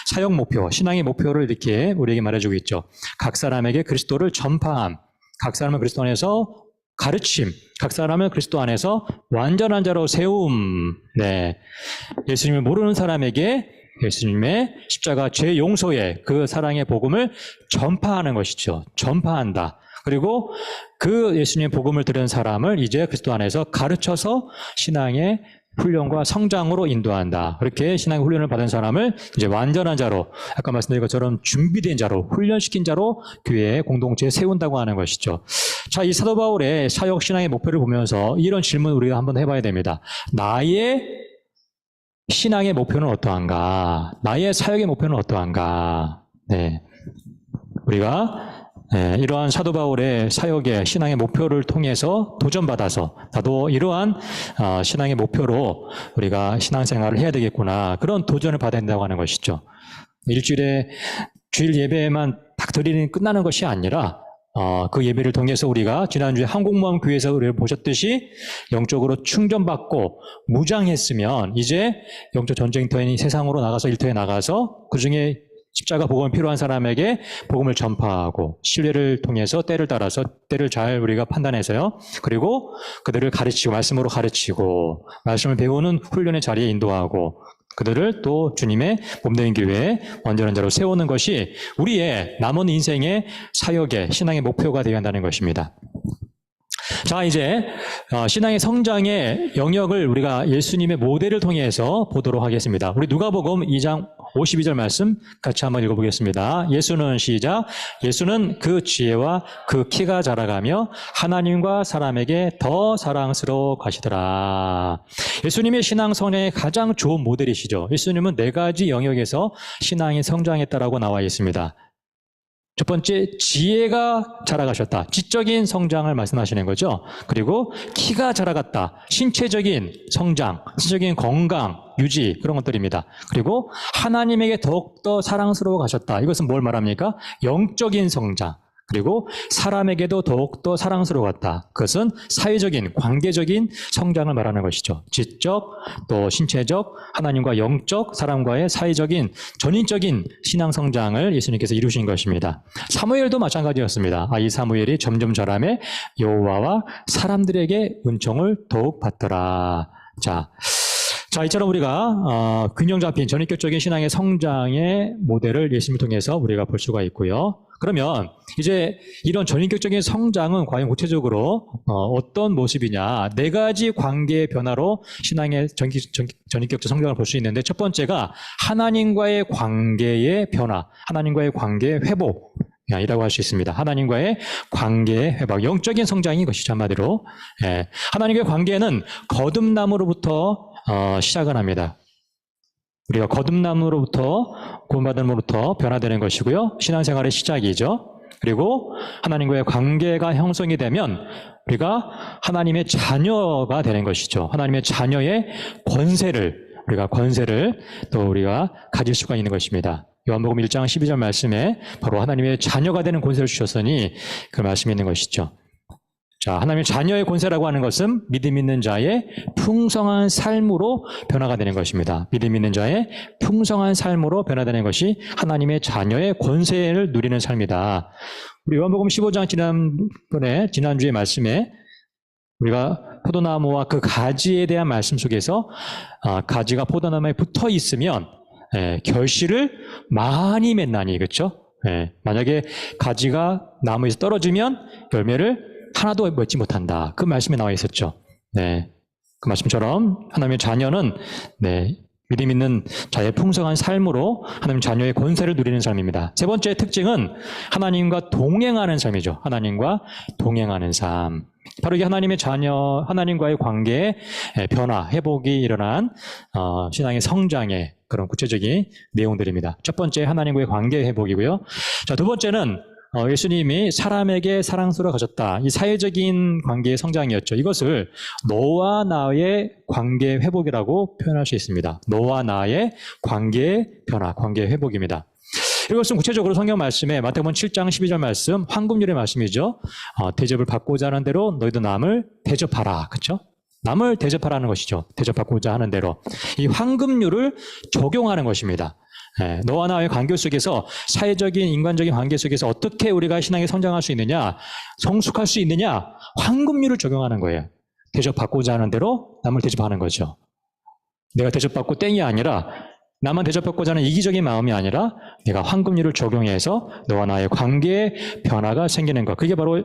사역 목표, 신앙의 목표를 이렇게 우리에게 말해주고 있죠. 각 사람에게 그리스도를 전파함, 각 사람을 그리스도 안에서 가르침, 각 사람을 그리스도 안에서 완전한 자로 세움. 예수님을 모르는 사람에게 예수님의 십자가 죄 용서의 그 사랑의 복음을 전파하는 것이죠. 전파한다. 그리고 그 예수님의 복음을 들은 사람을 이제 그리스도 안에서 가르쳐서 신앙의 훈련과 성장으로 인도한다. 그렇게 신앙의 훈련을 받은 사람을 이제 완전한 자로, 아까 말씀드린 것처럼 준비된 자로, 훈련시킨 자로 교회의 공동체에 세운다고 하는 것이죠. 자, 이 사도 바울의 사역 신앙의 목표를 보면서 이런 질문을 우리가 한번 해봐야 됩니다. 나의 신앙의 목표는 어떠한가? 나의 사역의 목표는 어떠한가? 네. 우리가 이러한 사도 바울의 사역의 신앙의 목표를 통해서 도전받아서 나도 이러한 신앙의 목표로 우리가 신앙생활을 해야 되겠구나. 그런 도전을 받아야 된다고 하는 것이죠. 일주일에 주일 예배만 딱 드리는 끝나는 것이 아니라 그 예배를 통해서 우리가 지난주에 한국모험 교회에서 우리를 보셨듯이 영적으로 충전받고 무장했으면 이제 영적 전쟁터인 세상으로 나가서 일터에 나가서 그중에 십자가 복음이 필요한 사람에게 복음을 전파하고 신뢰를 통해서 때를 따라서 때를 잘 우리가 판단해서요. 그리고 그들을 가르치고 말씀으로 가르치고 말씀을 배우는 훈련의 자리에 인도하고 그들을 또 주님의 몸된 교회에 완전한 자로 세우는 것이 우리의 남은 인생의 사역의 신앙의 목표가 되어야 한다는 것입니다. 자, 이제 신앙의 성장의 영역을 우리가 예수님의 모델을 통해서 보도록 하겠습니다. 우리 누가복음 2장 52절 말씀 같이 한번 읽어보겠습니다. 예수는 시작. 예수는 그 지혜와 그 키가 자라가며 하나님과 사람에게 더 사랑스러워 가시더라. 예수님의 신앙 성장의 가장 좋은 모델이시죠. 예수님은 4가지 영역에서 신앙이 성장했다라고 나와 있습니다. 첫 번째, 지혜가 자라가셨다. 지적인 성장을 말씀하시는 거죠. 그리고 키가 자라갔다. 신체적인 성장, 신체적인 건강, 유지, 그런 것들입니다. 그리고 하나님에게 더욱더 사랑스러워 가셨다. 이것은 뭘 말합니까? 영적인 성장. 그리고 사람에게도 더욱더 사랑스러웠다. 그것은 사회적인, 관계적인 성장을 말하는 것이죠. 지적, 또 신체적, 하나님과 영적, 사람과의 사회적인, 전인적인 신앙 성장을 예수님께서 이루신 것입니다. 사무엘도 마찬가지였습니다. 이 사무엘이 점점 자라매 여호와와 사람들에게 은총을 더욱 받더라. 자, 이처럼 우리가 균형 잡힌 전인격적인 신앙의 성장의 모델을 예수님을 통해서 우리가 볼 수가 있고요. 그러면 이제 이런 전인격적인 성장은 과연 구체적으로 어떤 모습이냐? 4가지 관계의 변화로 신앙의 전인격적 성장을 볼 수 있는데, 첫 번째가 하나님과의 관계의 변화, 하나님과의 관계의 회복 이라고 할 수 있습니다. 하나님과의 관계의 회복, 영적인 성장인 것이죠, 한마디로. 하나님과의 관계는 거듭남으로부터 시작을 합니다. 우리가 거듭남으로부터 구원받음으로부터 변화되는 것이고요. 신앙생활의 시작이죠. 그리고 하나님과의 관계가 형성이 되면 우리가 하나님의 자녀가 되는 것이죠. 하나님의 자녀의 우리가 또 우리가 가질 수가 있는 것입니다. 요한복음 1장 12절 말씀에 바로 하나님의 자녀가 되는 권세를 주셨으니 그 말씀이 있는 것이죠. 자, 하나님의 자녀의 권세라고 하는 것은 믿음 있는 자의 풍성한 삶으로 변화가 되는 것입니다. 믿음 있는 자의 풍성한 삶으로 변화되는 것이 하나님의 자녀의 권세를 누리는 삶이다. 우리 요한복음 15장 지난주의 말씀에 우리가 포도나무와 그 가지에 대한 말씀 속에서 가지가 포도나무에 붙어 있으면 결실을 많이 맺나니, 그렇죠? 만약에 가지가 나무에서 떨어지면 열매를 하나도 맺지 못한다. 그 말씀에 나와 있었죠. 그 말씀처럼 하나님의 자녀는 믿음 있는 자의 풍성한 삶으로 하나님 자녀의 권세를 누리는 삶입니다. 세 번째 특징은 하나님과 동행하는 삶이죠. 하나님과 동행하는 삶. 바로 이게 하나님의 자녀, 하나님과의 관계의 변화, 회복이 일어난 신앙의 성장의 그런 구체적인 내용들입니다. 첫 번째 하나님과의 관계 회복이고요. 자, 두 번째는 예수님이 사람에게 사랑스러워 가셨다. 이 사회적인 관계의 성장이었죠. 이것을 너와 나의 관계 회복이라고 표현할 수 있습니다. 너와 나의 관계의 변화, 관계 회복입니다. 이것은 구체적으로 성경 말씀에 마태복음 7장 12절 말씀, 황금률의 말씀이죠. 대접을 받고자 하는 대로 너희도 남을 대접하라. 그렇죠? 남을 대접하라는 것이죠. 대접받고자 하는 대로. 이 황금률을 적용하는 것입니다. 너와 나의 관계 속에서 사회적인 인간적인 관계 속에서 어떻게 우리가 신앙에 성장할 수 있느냐, 성숙할 수 있느냐, 황금률을 적용하는 거예요. 대접받고자 하는 대로 남을 대접하는 거죠. 내가 대접받고 땡이 아니라 나만 대접받고자 하는 이기적인 마음이 아니라 내가 황금률을 적용해서 너와 나의 관계의 변화가 생기는 것. 그게 바로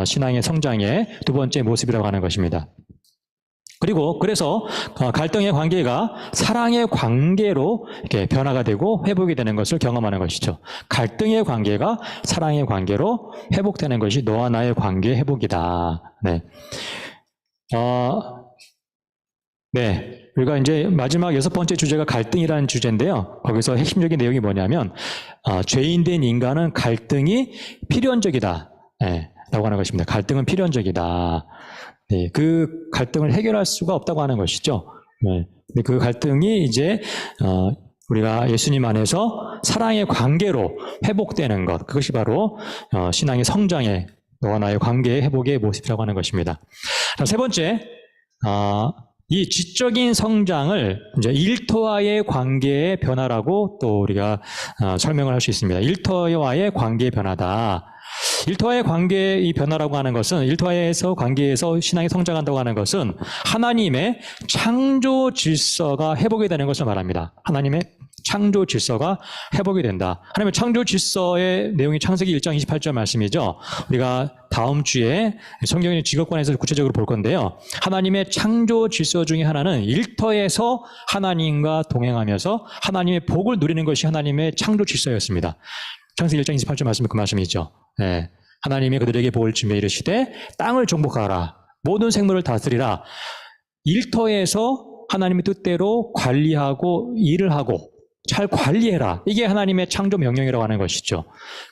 신앙의 성장의 두 번째 모습이라고 하는 것입니다. 그리고 그래서 갈등의 관계가 사랑의 관계로 이렇게 변화가 되고 회복이 되는 것을 경험하는 것이죠. 갈등의 관계가 사랑의 관계로 회복되는 것이 너와 나의 관계의 회복이다. 네. 네. 우리가 이제 마지막 6번째 주제가 갈등이라는 주제인데요. 거기서 핵심적인 내용이 뭐냐면, 죄인된 인간은 갈등이 필연적이다. 네, 라고 하는 것입니다. 갈등은 필연적이다. 네, 그 갈등을 해결할 수가 없다고 하는 것이죠. 네. 근데 그 갈등이 이제, 우리가 예수님 안에서 사랑의 관계로 회복되는 것. 그것이 바로, 신앙의 성장의, 너와 나의 관계의 회복의 모습이라고 하는 것입니다. 자, 세 번째, 이 지적인 성장을 이제 일터와의 관계의 변화라고 또 우리가 설명을 할 수 있습니다. 일터와의 관계의 변화다. 일터와의 관계의 변화라고 하는 것은, 일터에서 관계에서 신앙이 성장한다고 하는 것은 하나님의 창조 질서가 회복이 되는 것을 말합니다. 하나님의 창조 질서가 회복이 된다. 하나님의 창조 질서의 내용이 창세기 1장 28절 말씀이죠. 우리가 다음 주에 성경의 직업관에서 구체적으로 볼 건데요. 하나님의 창조 질서 중에 하나는 일터에서 하나님과 동행하면서 하나님의 복을 누리는 것이 하나님의 창조 질서였습니다. 창세기 1장 28절 말씀이 그 말씀이죠. 네. 하나님이 그들에게 복을 주며 이르시되 땅을 정복하라. 모든 생물을 다스리라. 일터에서 하나님의 뜻대로 관리하고 일을 하고 잘 관리해라. 이게 하나님의 창조 명령이라고 하는 것이죠.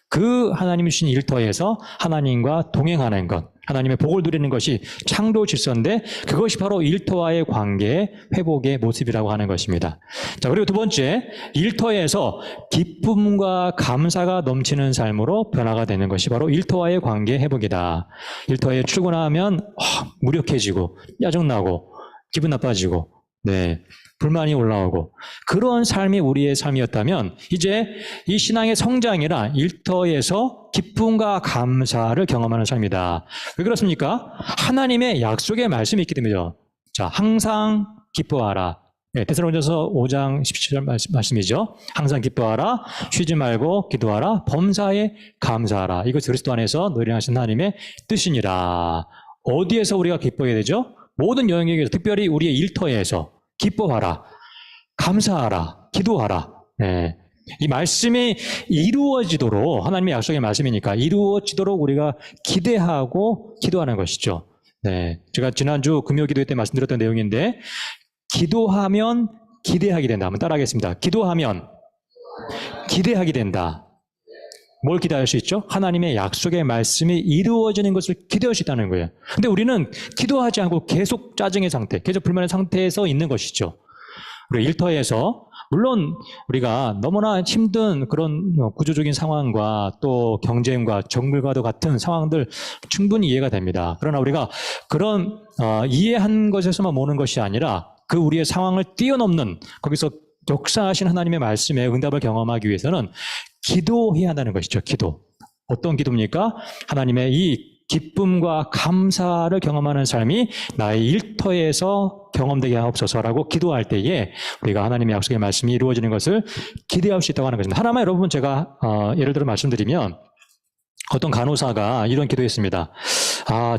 그 하나님이 주신 일터에서 하나님과 동행하는 것, 하나님의 복을 누리는 것이 창조 질서인데 그것이 바로 일터와의 관계의 회복의 모습이라고 하는 것입니다. 자, 그리고 두 번째, 일터에서 기쁨과 감사가 넘치는 삶으로 변화가 되는 것이 바로 일터와의 관계의 회복이다. 일터에 출근하면 무력해지고 짜증나고 기분 나빠지고 네, 불만이 올라오고 그런 삶이 우리의 삶이었다면 이제 이 신앙의 성장이라 일터에서 기쁨과 감사를 경험하는 삶이다. 왜 그렇습니까? 하나님의 약속의 말씀이 있기 때문이죠. 자, 항상 기뻐하라. 네, 데살로니가서 5장 17절 말씀이죠. 항상 기뻐하라, 쉬지 말고 기도하라, 범사에 감사하라. 이것이 그리스도 안에서 너희를 하신 하나님의 뜻이니라. 어디에서 우리가 기뻐해야 되죠? 모든 영역에서, 특별히 우리의 일터에서 기뻐하라, 감사하라, 기도하라. 네. 이 말씀이 이루어지도록, 하나님의 약속의 말씀이니까 이루어지도록 우리가 기대하고 기도하는 것이죠. 네. 제가 지난주 금요 기도 때 말씀드렸던 내용인데, 기도하면 기대하게 된다. 한번 따라하겠습니다. 기도하면 기대하게 된다. 뭘 기대할 수 있죠? 하나님의 약속의 말씀이 이루어지는 것을 기대할 수 있다는 거예요. 근데 우리는 기도하지 않고 계속 짜증의 상태, 계속 불만의 상태에서 있는 것이죠. 우리 일터에서 물론 우리가 너무나 힘든 그런 구조적인 상황과 또 경쟁과 정글과도 같은 상황들 충분히 이해가 됩니다. 그러나 우리가 그런 이해한 것에서만 모는 것이 아니라 그 우리의 상황을 뛰어넘는 거기서 역사하신 하나님의 말씀에 응답을 경험하기 위해서는 기도해야 한다는 것이죠. 기도. 어떤 기도입니까? 하나님의 이 기쁨과 감사를 경험하는 삶이 나의 일터에서 경험되게 하옵소서라고 기도할 때에 우리가 하나님의 약속의 말씀이 이루어지는 것을 기대할 수 있다고 하는 것입니다. 하나만 여러분 제가 예를 들어 말씀드리면 어떤 간호사가 이런 기도했습니다.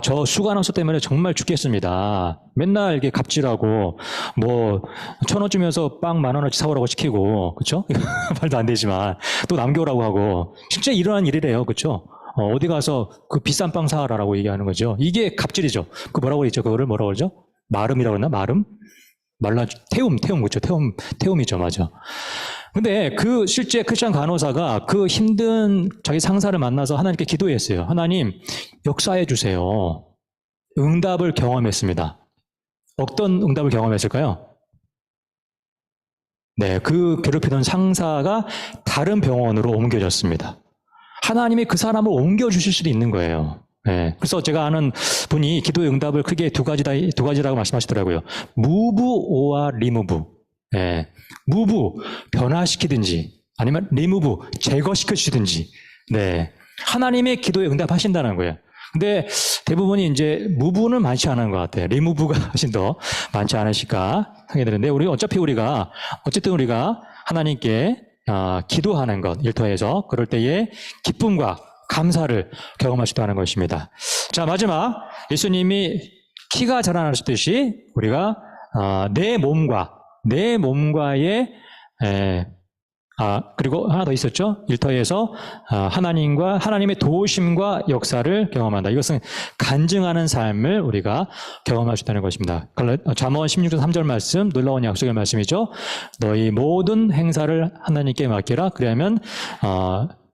저 수간호사 때문에 정말 죽겠습니다. 맨날 이렇게 갑질하고, 1,000원 주면서 빵 10,000원어치 사오라고 시키고, 그쵸? 말도 안 되지만, 또 남겨오라고 하고, 진짜 일어난 일이래요. 그쵸? 어디 가서 그 비싼 빵 사와라라고 얘기하는 거죠. 이게 갑질이죠. 그 뭐라고 그랬죠? 그거를 뭐라고 그러죠? 마름이라고 그랬나? 마름? 태움, 그쵸? 태움이죠. 맞아. 근데 실제 크리스찬 간호사가 그 힘든 자기 상사를 만나서 하나님께 기도했어요. 하나님, 역사해 주세요. 응답을 경험했습니다. 어떤 응답을 경험했을까요? 네, 그 괴롭히던 상사가 다른 병원으로 옮겨졌습니다. 하나님이 그 사람을 옮겨주실 수도 있는 거예요. 네, 그래서 제가 아는 분이 기도의 응답을 크게 두 가지라고 말씀하시더라고요. move or remove. 네, move, 변화시키든지, 아니면 remove, 제거시켜주시든지, 네. 하나님의 기도에 응답하신다는 거예요. 근데 대부분이 이제 move는 많지 않은 것 같아요. remove가 훨씬 더 많지 않으실까 하게 되는데, 어쨌든 우리가 하나님께 기도하는 것, 일터에서 그럴 때에 기쁨과 감사를 경험할 수 있다는 것입니다. 자, 마지막 예수님이 키가 자라나듯이 우리가 내 몸과의 그리고 하나 더 있었죠. 일터에서 하나님의 도우심과 역사를 경험한다. 이것은 간증하는 삶을 우리가 경험할 수 있다는 것입니다. 잠언 16장 3절 말씀, 놀라운 약속의 말씀이죠. 너희 모든 행사를 하나님께 맡기라. 그러면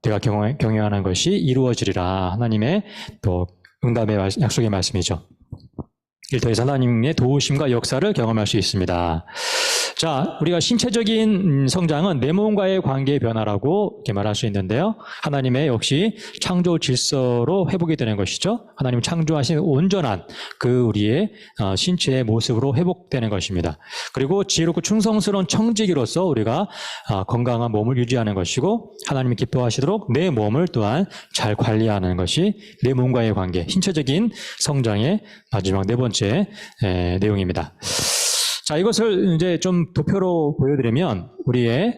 내가 경영하는 것이 이루어지리라. 하나님의 또 응답의 약속의 말씀이죠. 일터에서 하나님의 도우심과 역사를 경험할 수 있습니다. 자, 우리가 신체적인 성장은 내 몸과의 관계의 변화라고 이렇게 말할 수 있는데요. 하나님의 역시 창조 질서로 회복이 되는 것이죠. 하나님 창조하신 온전한 우리의 신체의 모습으로 회복되는 것입니다. 그리고 지혜롭고 충성스러운 청지기로서 우리가 건강한 몸을 유지하는 것이고, 하나님이 기뻐하시도록 내 몸을 또한 잘 관리하는 것이 내 몸과의 관계, 신체적인 성장의 마지막 네 번째 내용입니다. 자, 이것을 이제 좀 도표로 보여드리면 우리의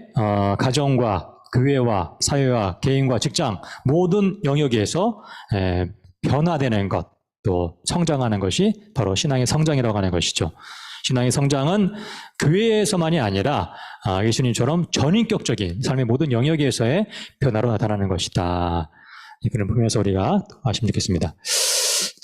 가정과 교회와 사회와 개인과 직장 모든 영역에서 변화되는 것, 또 성장하는 것이 바로 신앙의 성장이라고 하는 것이죠. 신앙의 성장은 교회에서만이 아니라 예수님처럼 전인격적인 삶의 모든 영역에서의 변화로 나타나는 것이다. 이걸 보면서 우리가 아시면 좋겠습니다.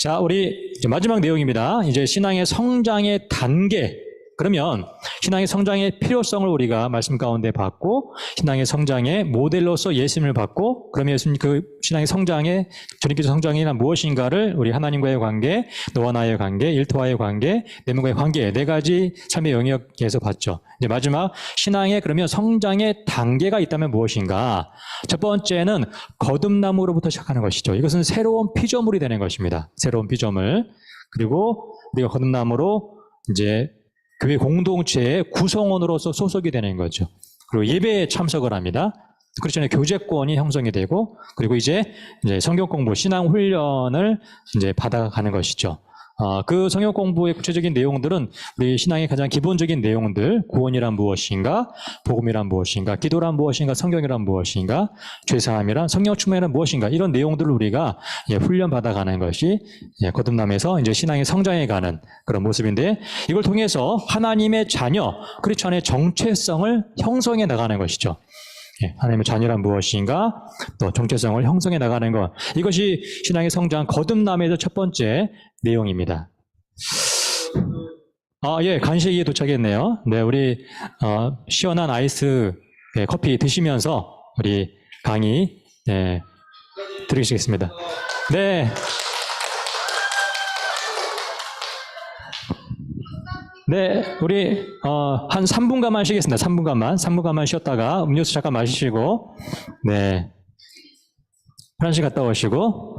자, 우리 이제 마지막 내용입니다. 이제 신앙의 성장의 단계. 그러면 신앙의 성장의 필요성을 우리가 말씀 가운데 봤고, 신앙의 성장의 모델로서 예수님을 봤고, 그러면 예수님 신앙의 성장의 전인격적 성장이란 무엇인가를 우리 하나님과의 관계, 너와 나의 관계, 일터와의 관계, 내 몸과의 관계, 네 가지 삶의 영역에서 봤죠. 이제 마지막 신앙의 그러면 성장의 단계가 있다면 무엇인가? 첫 번째는 거듭남으로부터 시작하는 것이죠. 이것은 새로운 피조물이 되는 것입니다. 새로운 피조물. 그리고 우리가 거듭남으로 이제 교회 공동체의 구성원으로서 소속이 되는 거죠. 그리고 예배에 참석을 합니다. 그렇잖아요. 교제권이 형성이 되고, 그리고 이제 성경 공부, 신앙 훈련을 이제 받아가는 것이죠. 그 성경 공부의 구체적인 내용들은 우리 신앙의 가장 기본적인 내용들, 구원이란 무엇인가, 복음이란 무엇인가, 기도란 무엇인가, 성경이란 무엇인가, 죄사함이란, 성령 충만이란 무엇인가, 이런 내용들을 우리가 훈련 받아가는 것이 거듭남에서 이제 신앙의 성장해 가는 그런 모습인데, 이걸 통해서 하나님의 자녀, 크리스천의 정체성을 형성해 나가는 것이죠. 하나님의 자녀란 무엇인가, 또 정체성을 형성해 나가는 것, 이것이 신앙의 성장 거듭남에서 첫 번째 내용입니다. 예, 간식이 도착했네요. 네, 우리 시원한 아이스 커피 드시면서 우리 강의 들으시겠습니다. 네. 네, 우리 한 3분간만 쉬겠습니다. 3분간만 쉬었다가 음료수 잠깐 마시시고, 네, 화장실 갔다 오시고.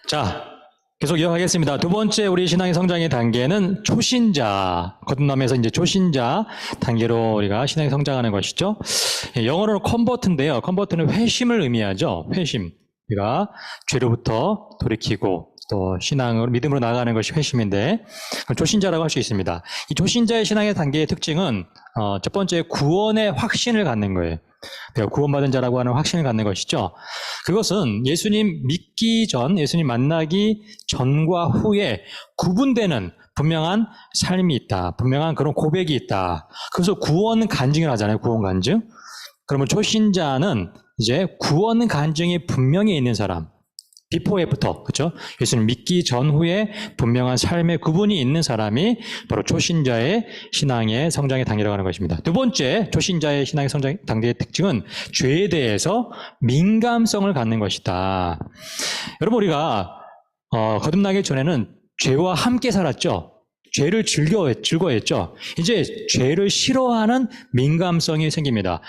자, 계속 이어가겠습니다. 두 번째 우리 신앙의 성장의 단계는 초신자, 거듭남에서 이제 초신자 단계로 우리가 신앙이 성장하는 것이죠. 영어로는 컨버트인데요. 컨버트는 회심을 의미하죠. 회심. 우리가 죄로부터 돌이키고 또 신앙으로, 믿음으로 나아가는 것이 회심인데, 초신자라고 할 수 있습니다. 이 초신자의 신앙의 단계의 특징은 첫 번째 구원의 확신을 갖는 거예요. 내가 구원받은 자라고 하는 확신을 갖는 것이죠. 그것은 예수님 믿기 전, 예수님 만나기 전과 후에 구분되는 분명한 삶이 있다. 분명한 그런 고백이 있다. 그래서 구원 간증을 하잖아요. 구원 간증. 그러면 초신자는 이제 구원 간증이 분명히 있는 사람. 비포 애프터, 그렇죠? 예수님 믿기 전후에 분명한 삶의 구분이 있는 사람이 바로 초신자의 신앙의 성장의 단계라고 하는 것입니다. 두 번째, 초신자의 신앙의 성장 단계의 특징은 죄에 대해서 민감성을 갖는 것이다. 여러분, 우리가 거듭나기 전에는 죄와 함께 살았죠. 죄를 즐거워했죠. 이제 죄를 싫어하는 민감성이 생깁니다.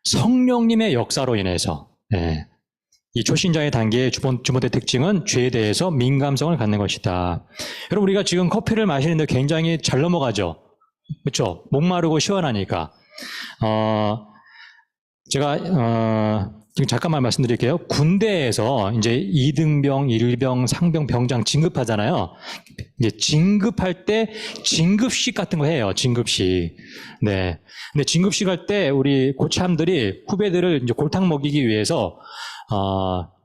성령님의 역사로 인해서. 네. 이 초신자의 단계의 두 번째 특징은 죄에 대해서 민감성을 갖는 것이다. 여러분, 우리가 지금 커피를 마시는데 굉장히 잘 넘어가죠. 그렇죠? 목마르고 시원하니까. 제가 지금 잠깐만 말씀드릴게요. 군대에서 이제 이등병, 일병, 상병, 병장 진급하잖아요. 이제 진급할 때 진급식 같은 거 해요. 진급식. 네. 근데 진급식 할 때 우리 고참들이 후배들을 이제 골탕 먹이기 위해서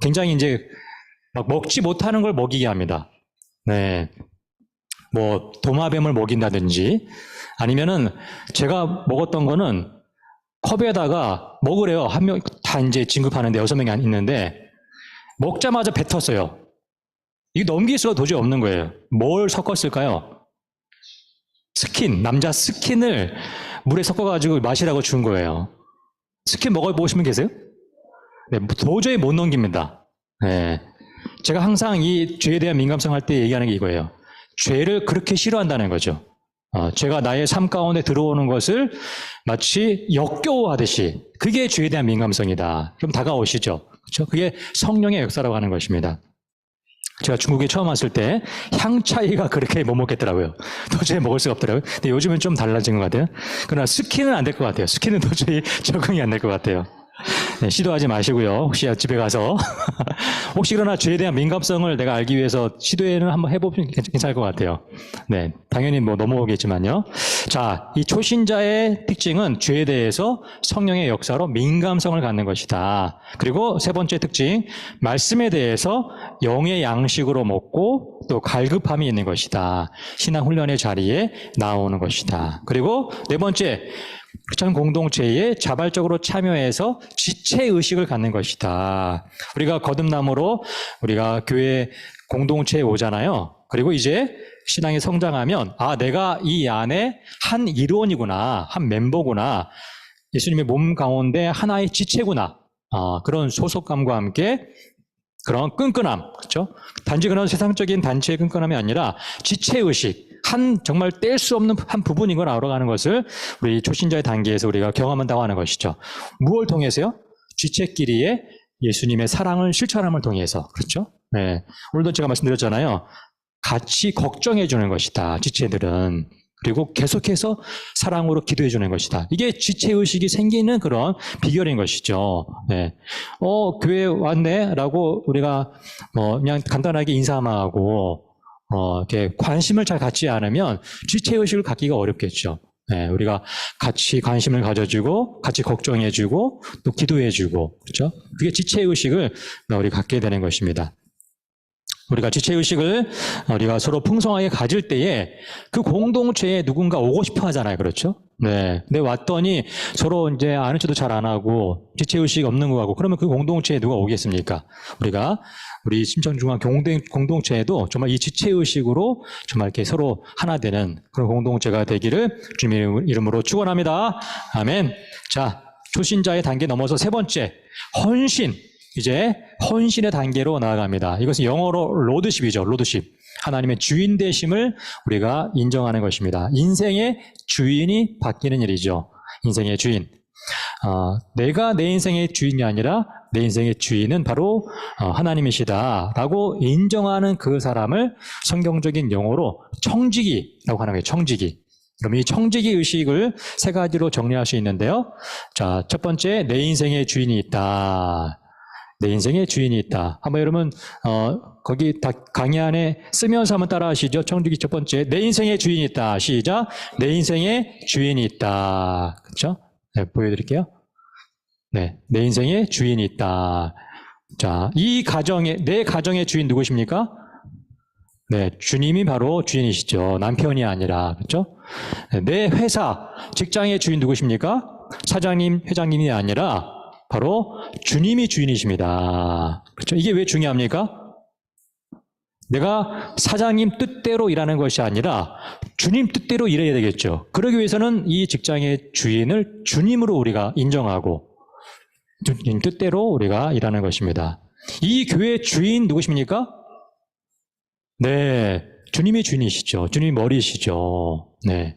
굉장히 이제 막 먹지 못하는 걸 먹이게 합니다. 네. 뭐 도마뱀을 먹인다든지 아니면은 제가 먹었던 거는 컵에다가 먹으래요. 한 명, 다 이제 진급하는데 6명이 있는데, 먹자마자 뱉었어요. 이거 넘길 수가 도저히 없는 거예요. 뭘 섞었을까요? 스킨, 남자 스킨을 물에 섞어가지고 마시라고 준 거예요. 스킨 먹어보시면 계세요? 네, 도저히 못 넘깁니다. 네. 제가 항상 이 죄에 대한 민감성 할 때 얘기하는 게 이거예요. 죄를 그렇게 싫어한다는 거죠. 죄가 나의 삶 가운데 들어오는 것을 마치 역겨워하듯이 그게 죄에 대한 민감성이다. 좀 다가오시죠. 그렇죠? 그게 성령의 역사라고 하는 것입니다. 제가 중국에 처음 왔을 때 향 차이가 그렇게 못 먹겠더라고요. 도저히 먹을 수가 없더라고요. 근데 요즘은 좀 달라진 것 같아요. 그러나 스키는 안 될 것 같아요. 스키는 도저히 적응이 안 될 것 같아요. 네, 시도하지 마시고요. 혹시 집에 가서 혹시 그러나 죄에 대한 민감성을 내가 알기 위해서 시도는 한번 해보면 괜찮을 것 같아요. 네, 당연히 뭐 넘어오겠지만요. 자, 이 초신자의 특징은 죄에 대해서 성령의 역사로 민감성을 갖는 것이다. 그리고 세 번째 특징, 말씀에 대해서 영의 양식으로 먹고 또 갈급함이 있는 것이다. 신앙 훈련의 자리에 나오는 것이다. 그리고 네 번째, 크리스천 공동체에 자발적으로 참여해서 지체의식을 갖는 것이다. 우리가 거듭남으로 우리가 교회 공동체에 오잖아요. 그리고 이제 신앙이 성장하면 내가 이 안에 한 일원이구나, 한 멤버구나, 예수님의 몸 가운데 하나의 지체구나, 그런 소속감과 함께 그런 끈끈함, 그렇죠? 단지 그런 세상적인 단체의 끈끈함이 아니라 지체의식, 정말 뗄 수 없는 한 부분인 걸 알아가는 것을 우리 초신자의 단계에서 우리가 경험한다고 하는 것이죠. 무엇을 통해서요? 지체끼리의 예수님의 사랑을 실천함을 통해서, 그렇죠? 네. 오늘도 제가 말씀드렸잖아요. 같이 걱정해 주는 것이다, 지체들은. 그리고 계속해서 사랑으로 기도해 주는 것이다. 이게 지체의식이 생기는 그런 비결인 것이죠. 네. 교회 왔네? 라고 우리가 그냥 간단하게 인사만 하고, 이렇게 관심을 잘 갖지 않으면 지체의식을 갖기가 어렵겠죠. 네, 우리가 같이 관심을 가져주고, 같이 걱정해주고, 또 기도해주고, 그렇죠? 그게 지체의식을 우리 갖게 되는 것입니다. 우리가 지체의식을 우리가 서로 풍성하게 가질 때에 그 공동체에 누군가 오고 싶어 하잖아요. 그렇죠? 네. 근데 왔더니 서로 이제 아는 척도 잘 안 하고 지체의식 없는 거 같고 그러면 그 공동체에 누가 오겠습니까? 우리 심청중앙 공동체에도 정말 이 지체의식으로 정말 이렇게 서로 하나 되는 그런 공동체가 되기를 주님의 이름으로 축원합니다. 아멘. 자, 초신자의 단계 넘어서 세 번째, 헌신. 이제 헌신의 단계로 나아갑니다. 이것은 영어로 로드십이죠. 로드십. 하나님의 주인 되심을 우리가 인정하는 것입니다. 인생의 주인이 바뀌는 일이죠. 인생의 주인. 내가 내 인생의 주인이 아니라 내 인생의 주인은 바로 하나님이시다라고 인정하는 그 사람을 성경적인 용어로 청지기라고 하는 거예요. 청지기. 그럼 이 청지기 의식을 세 가지로 정리할 수 있는데요. 자, 첫 번째, 내 인생의 주인이 있다. 내 인생의 주인이 있다. 한번 여러분 거기 다 강의 안에 쓰면서 한번 따라 하시죠. 청지기 첫 번째, 내 인생의 주인이 있다. 시작. 내 인생의 주인이 있다. 그렇죠? 네, 보여드릴게요. 네, 내 인생의 주인이 있다. 자, 내 가정의 주인 누구십니까? 네, 주님이 바로 주인이시죠. 남편이 아니라, 그렇죠? 내 회사, 직장의 주인 누구십니까? 사장님, 회장님이 아니라 바로 주님이 주인이십니다. 그렇죠? 이게 왜 중요합니까? 내가 사장님 뜻대로 일하는 것이 아니라 주님 뜻대로 일해야 되겠죠. 그러기 위해서는 이 직장의 주인을 주님으로 우리가 인정하고 주님 뜻대로 우리가 일하는 것입니다. 이 교회의 주인 누구십니까? 네, 주님이 주인이시죠. 주님이 머리시죠. 네.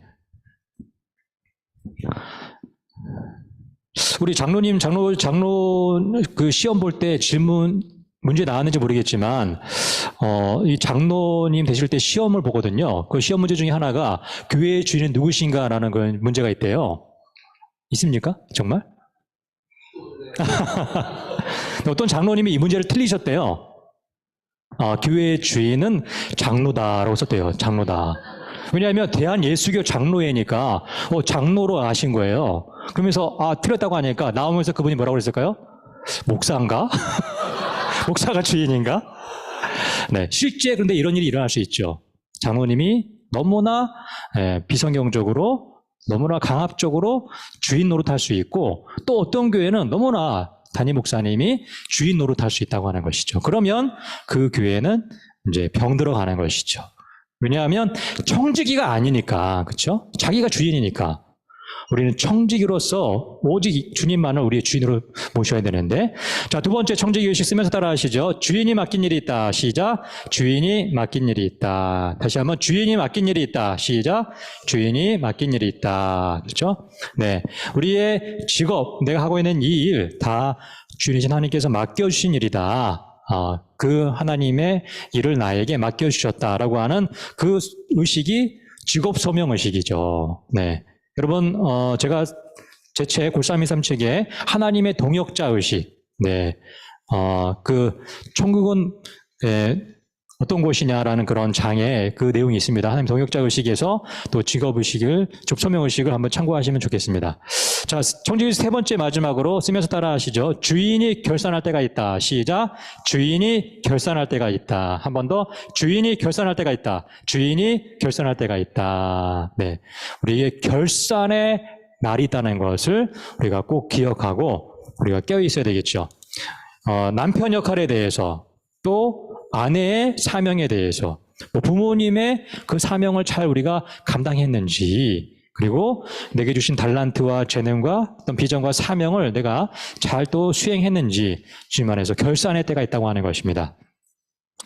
우리 장로님, 장로 그 시험 볼 때 문제 나왔는지 모르겠지만, 이 장로님 되실 때 시험을 보거든요. 그 시험 문제 중에 하나가 교회의 주인은 누구신가라는 그 문제가 있대요. 있습니까? 정말? 어떤 장로님이 이 문제를 틀리셨대요. 교회의 주인은 장로다라고 썼대요. 장로다. 왜냐하면 대한예수교 장로회니까 장로로 아신 거예요. 그러면서 틀렸다고 하니까 나오면서 그분이 뭐라고 그랬을까요? 목사인가? 목사가 주인인가? 네, 실제 그런데 이런 일이 일어날 수 있죠. 장로님이 너무나 비성경적으로 너무나 강압적으로 주인 노릇할 수 있고 또 어떤 교회는 너무나 담임 목사님이 주인 노릇할 수 있다고 하는 것이죠. 그러면 그 교회는 이제 병들어가는 것이죠. 왜냐하면 청지기가 아니니까, 그렇죠? 자기가 주인이니까. 우리는 청지기로서 오직 주님만을 우리의 주인으로 모셔야 되는데, 자, 두 번째 청지기 의식 쓰면서 따라하시죠. 주인이 맡긴 일이 있다. 시작. 주인이 맡긴 일이 있다. 다시 한번 주인이 맡긴 일이 있다. 시작. 주인이 맡긴 일이 있다. 그렇죠? 네, 우리의 직업, 내가 하고 있는 이 일 다 주인이신 하나님께서 맡겨주신 일이다. 그 하나님의 일을 나에게 맡겨주셨다라고 하는 그 의식이 직업 소명 의식이죠. 네. 여러분, 제가 제 책, 골323 책에 하나님의 동역자 의식, 네, 천국은, 어떤 곳이냐라는 그런 장에 그 내용이 있습니다. 하나님 동역자 의식에서 또 직업 의식을, 접소명 의식을 한번 참고하시면 좋겠습니다. 자, 청지기 세 번째 마지막으로 쓰면서 따라하시죠. 주인이 결산할 때가 있다. 시작. 주인이 결산할 때가 있다. 한 번 더. 주인이 결산할 때가 있다. 주인이 결산할 때가 있다. 네. 우리에게 결산의 날이 있다는 것을 우리가 꼭 기억하고 우리가 깨어 있어야 되겠죠. 남편 역할에 대해서 또 아내의 사명에 대해서 부모님의 그 사명을 잘 우리가 감당했는지 그리고 내게 주신 달란트와 재능과 어떤 비전과 사명을 내가 잘 또 수행했는지 주님 안에서 결산의 때가 있다고 하는 것입니다.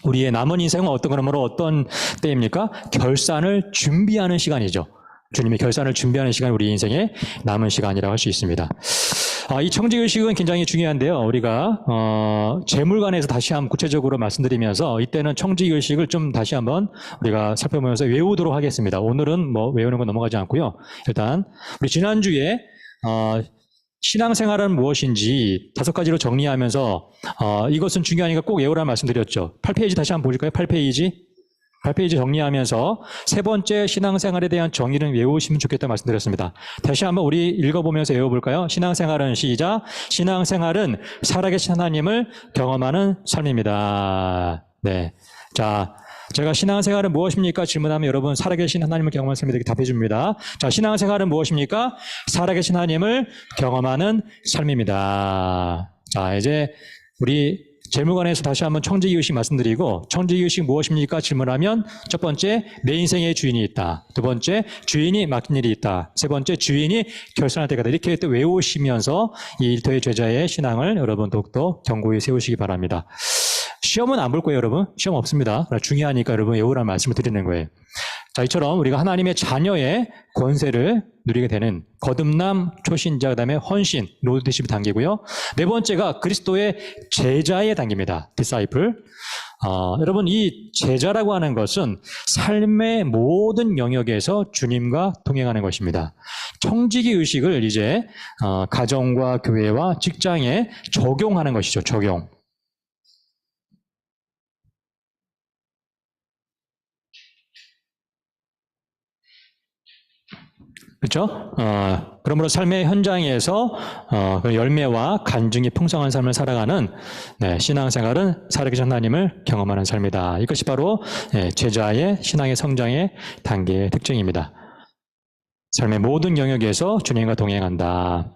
우리의 남은 인생은 그러므로 어떤 때입니까? 결산을 준비하는 시간이죠. 주님의 결산을 준비하는 시간이 우리 인생의 남은 시간이라고 할 수 있습니다. 이 청지의식은 굉장히 중요한데요. 우리가 재물관에서 다시 한번 구체적으로 말씀드리면서 이때는 청지의식을 좀 다시 한번 우리가 살펴보면서 외우도록 하겠습니다. 오늘은 외우는 건 넘어가지 않고요. 일단 우리 지난주에 신앙생활은 무엇인지 5가지로 정리하면서 이것은 중요하니까 꼭 외우라는 말씀드렸죠. 8페이지 다시 한번 보실까요? 8페이지 정리하면서 세 번째 신앙생활에 대한 정의를 외우시면 좋겠다 말씀드렸습니다. 다시 한번 우리 읽어보면서 외워볼까요? 신앙생활은 시작. 신앙생활은 살아계신 하나님을 경험하는 삶입니다. 네. 자, 제가 신앙생활은 무엇입니까? 질문하면 여러분 살아계신 하나님을 경험하는 삶이다 이렇게 답해줍니다. 자, 신앙생활은 무엇입니까? 살아계신 하나님을 경험하는 삶입니다. 자, 이제 우리 재물관에서 다시 한번 청지의식 말씀드리고 청지의식 무엇입니까? 질문하면 첫 번째 내 인생의 주인이 있다. 두 번째 주인이 맡긴 일이 있다. 세 번째 주인이 결산할 때가 있다. 이렇게 또 외우시면서 이 일터의 제자의 신앙을 여러분 더욱더 견고히 세우시기 바랍니다. 시험은 안 볼 거예요, 여러분. 시험 없습니다. 중요하니까 여러분 외우라는 말씀을 드리는 거예요. 자, 이처럼 우리가 하나님의 자녀의 권세를 누리게 되는 거듭남, 초신자, 그다음에 헌신, 로드십이 단계고요. 네 번째가 그리스도의 제자의 단계입니다. disciple. 여러분 이 제자라고 하는 것은 삶의 모든 영역에서 주님과 동행하는 것입니다. 청지기 의식을 이제 가정과 교회와 직장에 적용하는 것이죠. 적용. 그렇죠? 그러므로 삶의 현장에서 그 열매와 간증이 풍성한 삶을 살아가는 신앙생활은 살아계신 하나님을 경험하는 삶이다. 이것이 바로 제자의 신앙의 성장의 단계의 특징입니다. 삶의 모든 영역에서 주님과 동행한다.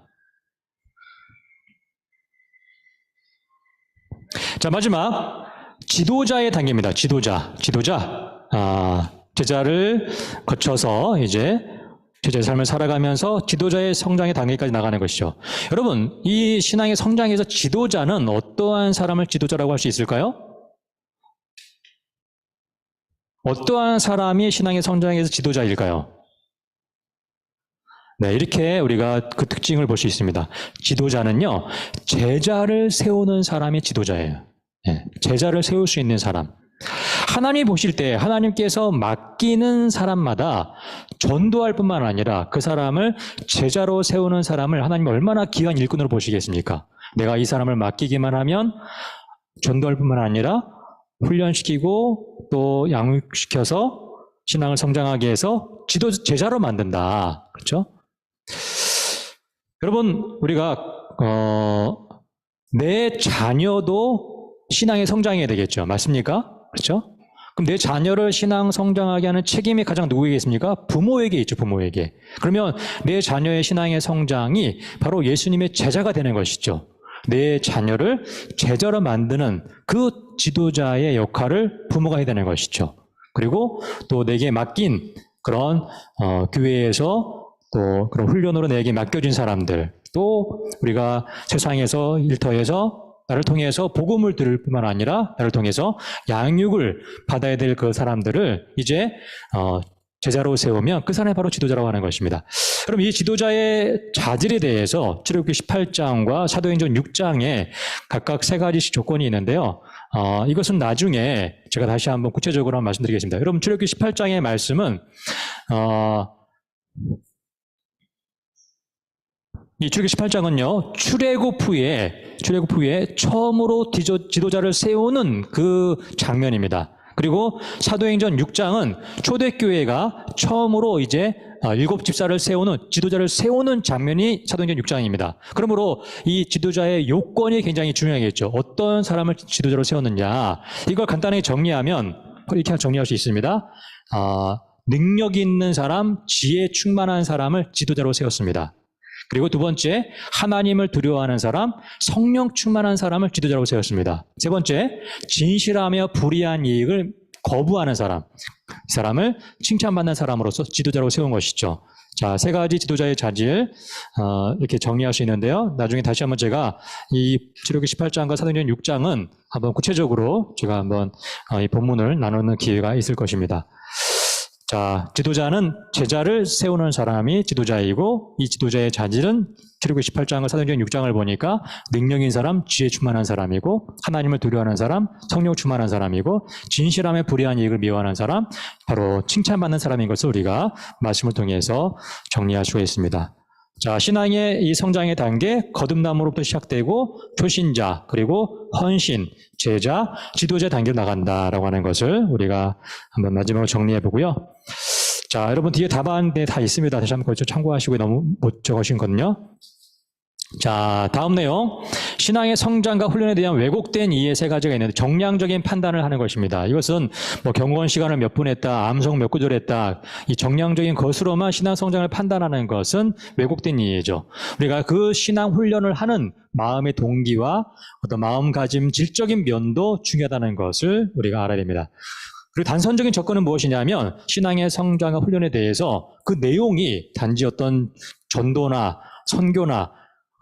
자, 마지막 지도자의 단계입니다. 지도자. 제자를 거쳐서 이제 제자의 삶을 살아가면서 지도자의 성장의 단계까지 나가는 것이죠. 여러분, 이 신앙의 성장에서 지도자는 어떠한 사람을 지도자라고 할 수 있을까요? 어떠한 사람이 신앙의 성장에서 지도자일까요? 네, 이렇게 우리가 그 특징을 볼 수 있습니다. 지도자는요, 제자를 세우는 사람이 지도자예요. 네, 제자를 세울 수 있는 사람. 하나님 보실 때 하나님께서 맡기는 사람마다 전도할 뿐만 아니라 그 사람을 제자로 세우는 사람을 하나님이 얼마나 귀한 일꾼으로 보시겠습니까? 내가 이 사람을 맡기기만 하면 전도할 뿐만 아니라 훈련시키고 또 양육시켜서 신앙을 성장하게 해서 제자로 만든다. 그렇죠? 여러분, 우리가 내 자녀도 신앙에 성장해야 되겠죠. 맞습니까? 그렇죠? 그럼 내 자녀를 신앙 성장하게 하는 책임이 가장 누구에게 있습니까? 부모에게 있죠, 부모에게. 그러면 내 자녀의 신앙의 성장이 바로 예수님의 제자가 되는 것이죠. 내 자녀를 제자로 만드는 그 지도자의 역할을 부모가 해야 되는 것이죠. 그리고 또 내게 맡긴 그런 교회에서 또 그런 훈련으로 내게 맡겨진 사람들, 또 우리가 세상에서 일터에서 나를 통해서 복음을 들을 뿐만 아니라 나를 통해서 양육을 받아야 될 그 사람들을 이제 제자로 세우면 그 사람이 바로 지도자라고 하는 것입니다. 그럼 이 지도자의 자질에 대해서 출애굽기 18장과 사도행전 6장에 각각 세 가지씩 조건이 있는데요. 이것은 나중에 제가 다시 한번 구체적으로 한번 말씀드리겠습니다. 여러분, 출애굽기 18장의 말씀은 이 출애굽기 18장은요, 출애굽 후에 처음으로 지도자를 세우는 그 장면입니다. 그리고 사도행전 6장은 초대교회가 처음으로 이제 7집사를 세우는, 지도자를 세우는 장면이 사도행전 6장입니다. 그러므로 이 지도자의 요건이 굉장히 중요하겠죠. 어떤 사람을 지도자로 세웠느냐. 이걸 간단하게 정리하면 이렇게 정리할 수 있습니다. 능력 있는 사람, 지혜 충만한 사람을 지도자로 세웠습니다. 그리고 두 번째, 하나님을 두려워하는 사람, 성령 충만한 사람을 지도자로 세웠습니다. 세 번째, 진실하며 불의한 이익을 거부하는 사람, 이 사람을 칭찬받는 사람으로서 지도자로 세운 것이죠. 자, 세 가지 지도자의 자질 이렇게 정리할 수 있는데요. 나중에 다시 한번 제가 이 출애굽기 18장과 사도행전 6장은 한번 구체적으로 제가 한번 이 본문을 나누는 기회가 있을 것입니다. 자, 지도자는 제자를 세우는 사람이 지도자이고, 이 지도자의 자질은 출애굽기 18장과 사도행전 6장을 보니까 능력인 사람, 지혜 충만한 사람이고, 하나님을 두려워하는 사람, 성령 충만한 사람이고, 진실함에 불의한 이익을 미워하는 사람, 바로 칭찬받는 사람인 것을 우리가 말씀을 통해서 정리할 수가 있습니다. 자, 신앙의 이 성장의 단계, 거듭남으로부터 시작되고 초신자, 그리고 헌신, 제자, 지도자 단계로 나간다라고 하는 것을 우리가 한번 마지막으로 정리해 보고요. 자, 여러분 뒤에 답안에 다 있습니다. 다시 한번 그걸 참고하시고 너무 못 적으신 거든요. 자, 다음 내용. 신앙의 성장과 훈련에 대한 왜곡된 이해 세 가지가 있는데 정량적인 판단을 하는 것입니다. 이것은 뭐 경건 시간을 몇 분 했다, 암송 몇 구절 했다, 이 정량적인 것으로만 신앙 성장을 판단하는 것은 왜곡된 이해죠. 우리가 그 신앙 훈련을 하는 마음의 동기와 어떤 마음가짐 질적인 면도 중요하다는 것을 우리가 알아야 됩니다. 그리고 단선적인 접근은 무엇이냐면 신앙의 성장과 훈련에 대해서 그 내용이 단지 어떤 전도나 선교나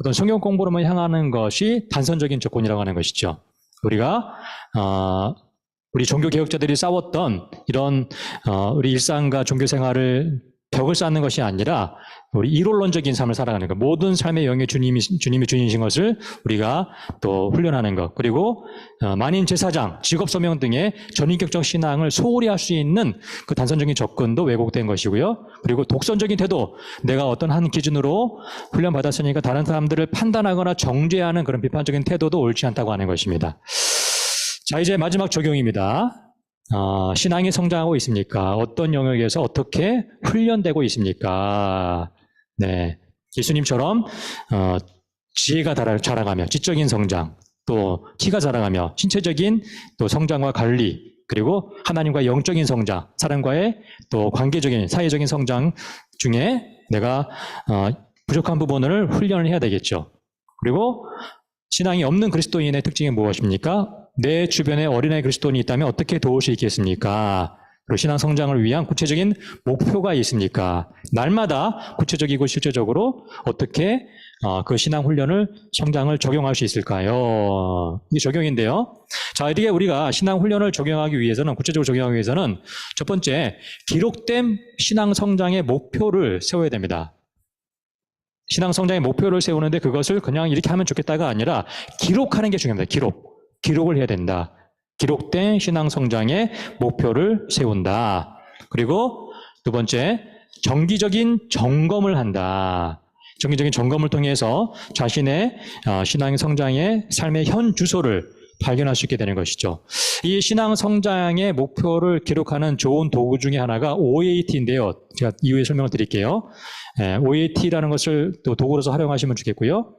어떤 성경 공부로만 향하는 것이 단선적인 조건이라고 하는 것이죠. 우리가 우리 종교 개혁자들이 싸웠던 이런 우리 일상과 종교 생활을 벽을 쌓는 것이 아니라 우리 이론론적인 삶을 살아가는 것, 모든 삶의 영의 주님이 주인이신 것을 우리가 또 훈련하는 것, 그리고 만인 제사장, 직업소명 등의 전인격적 신앙을 소홀히 할 수 있는 그 단선적인 접근도 왜곡된 것이고요. 그리고 독선적인 태도, 내가 어떤 한 기준으로 훈련받았으니까 다른 사람들을 판단하거나 정죄하는 그런 비판적인 태도도 옳지 않다고 하는 것입니다. 자, 이제 마지막 적용입니다. 신앙이 성장하고 있습니까? 어떤 영역에서 어떻게 훈련되고 있습니까? 네, 예수님처럼 지혜가 자라가며 지적인 성장, 또 키가 자라가며 신체적인 또 성장과 관리, 그리고 하나님과 영적인 성장, 사람과의 또 관계적인 사회적인 성장 중에 내가 부족한 부분을 훈련을 해야 되겠죠. 그리고 신앙이 없는 그리스도인의 특징이 무엇입니까? 내 주변에 어린아이 그리스도인이 있다면 어떻게 도울 수 있겠습니까? 그리고 신앙 성장을 위한 구체적인 목표가 있습니까? 날마다 구체적이고 실제적으로 어떻게 그 신앙 훈련을 성장을 적용할 수 있을까요? 이게 적용인데요. 자, 이렇게 우리가 신앙 훈련을 적용하기 위해서는, 구체적으로 적용하기 위해서는 첫 번째, 기록된 신앙 성장의 목표를 세워야 됩니다. 신앙 성장의 목표를 세우는데 그것을 그냥 이렇게 하면 좋겠다가 아니라 기록하는 게 중요합니다. 기록을 해야 된다. 기록된 신앙 성장의 목표를 세운다. 그리고 두 번째, 정기적인 점검을 한다. 정기적인 점검을 통해서 자신의 신앙 성장의 삶의 현 주소를 발견할 수 있게 되는 것이죠. 이 신앙 성장의 목표를 기록하는 좋은 도구 중에 하나가 OAT인데요. 제가 이후에 설명을 드릴게요. OAT라는 것을 또 도구로서 활용하시면 좋겠고요.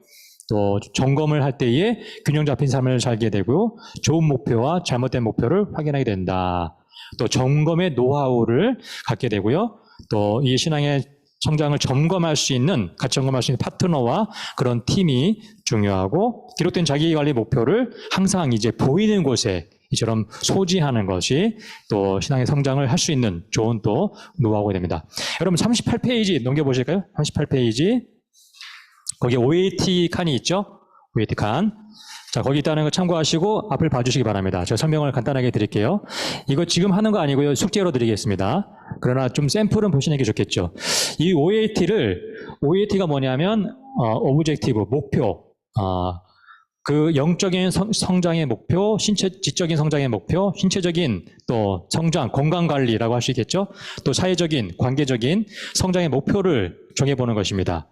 또 점검을 할 때에 균형 잡힌 삶을 살게 되고 좋은 목표와 잘못된 목표를 확인하게 된다. 또 점검의 노하우를 갖게 되고요. 또 이 신앙의 성장을 점검할 수 있는, 같이 점검할 수 있는 파트너와 그런 팀이 중요하고, 기록된 자기관리 목표를 항상 이제 보이는 곳에 이처럼 소지하는 것이 또 신앙의 성장을 할 수 있는 좋은 또 노하우가 됩니다. 여러분 38페이지 넘겨보실까요? 38페이지. 거기에 OAT 칸이 있죠? OAT 칸. 자, 거기 있다는 거 참고하시고 앞을 봐주시기 바랍니다. 제가 설명을 간단하게 드릴게요. 이거 지금 하는 거 아니고요. 숙제로 드리겠습니다. 그러나 좀 샘플은 보시는 게 좋겠죠. 이 OAT가 뭐냐면, 오브젝티브, 목표, 그 영적인 성장의 목표, 지적인 성장의 목표, 신체적인 또 성장, 건강관리라고 할 수 있겠죠. 또 사회적인, 관계적인 성장의 목표를 정해보는 것입니다.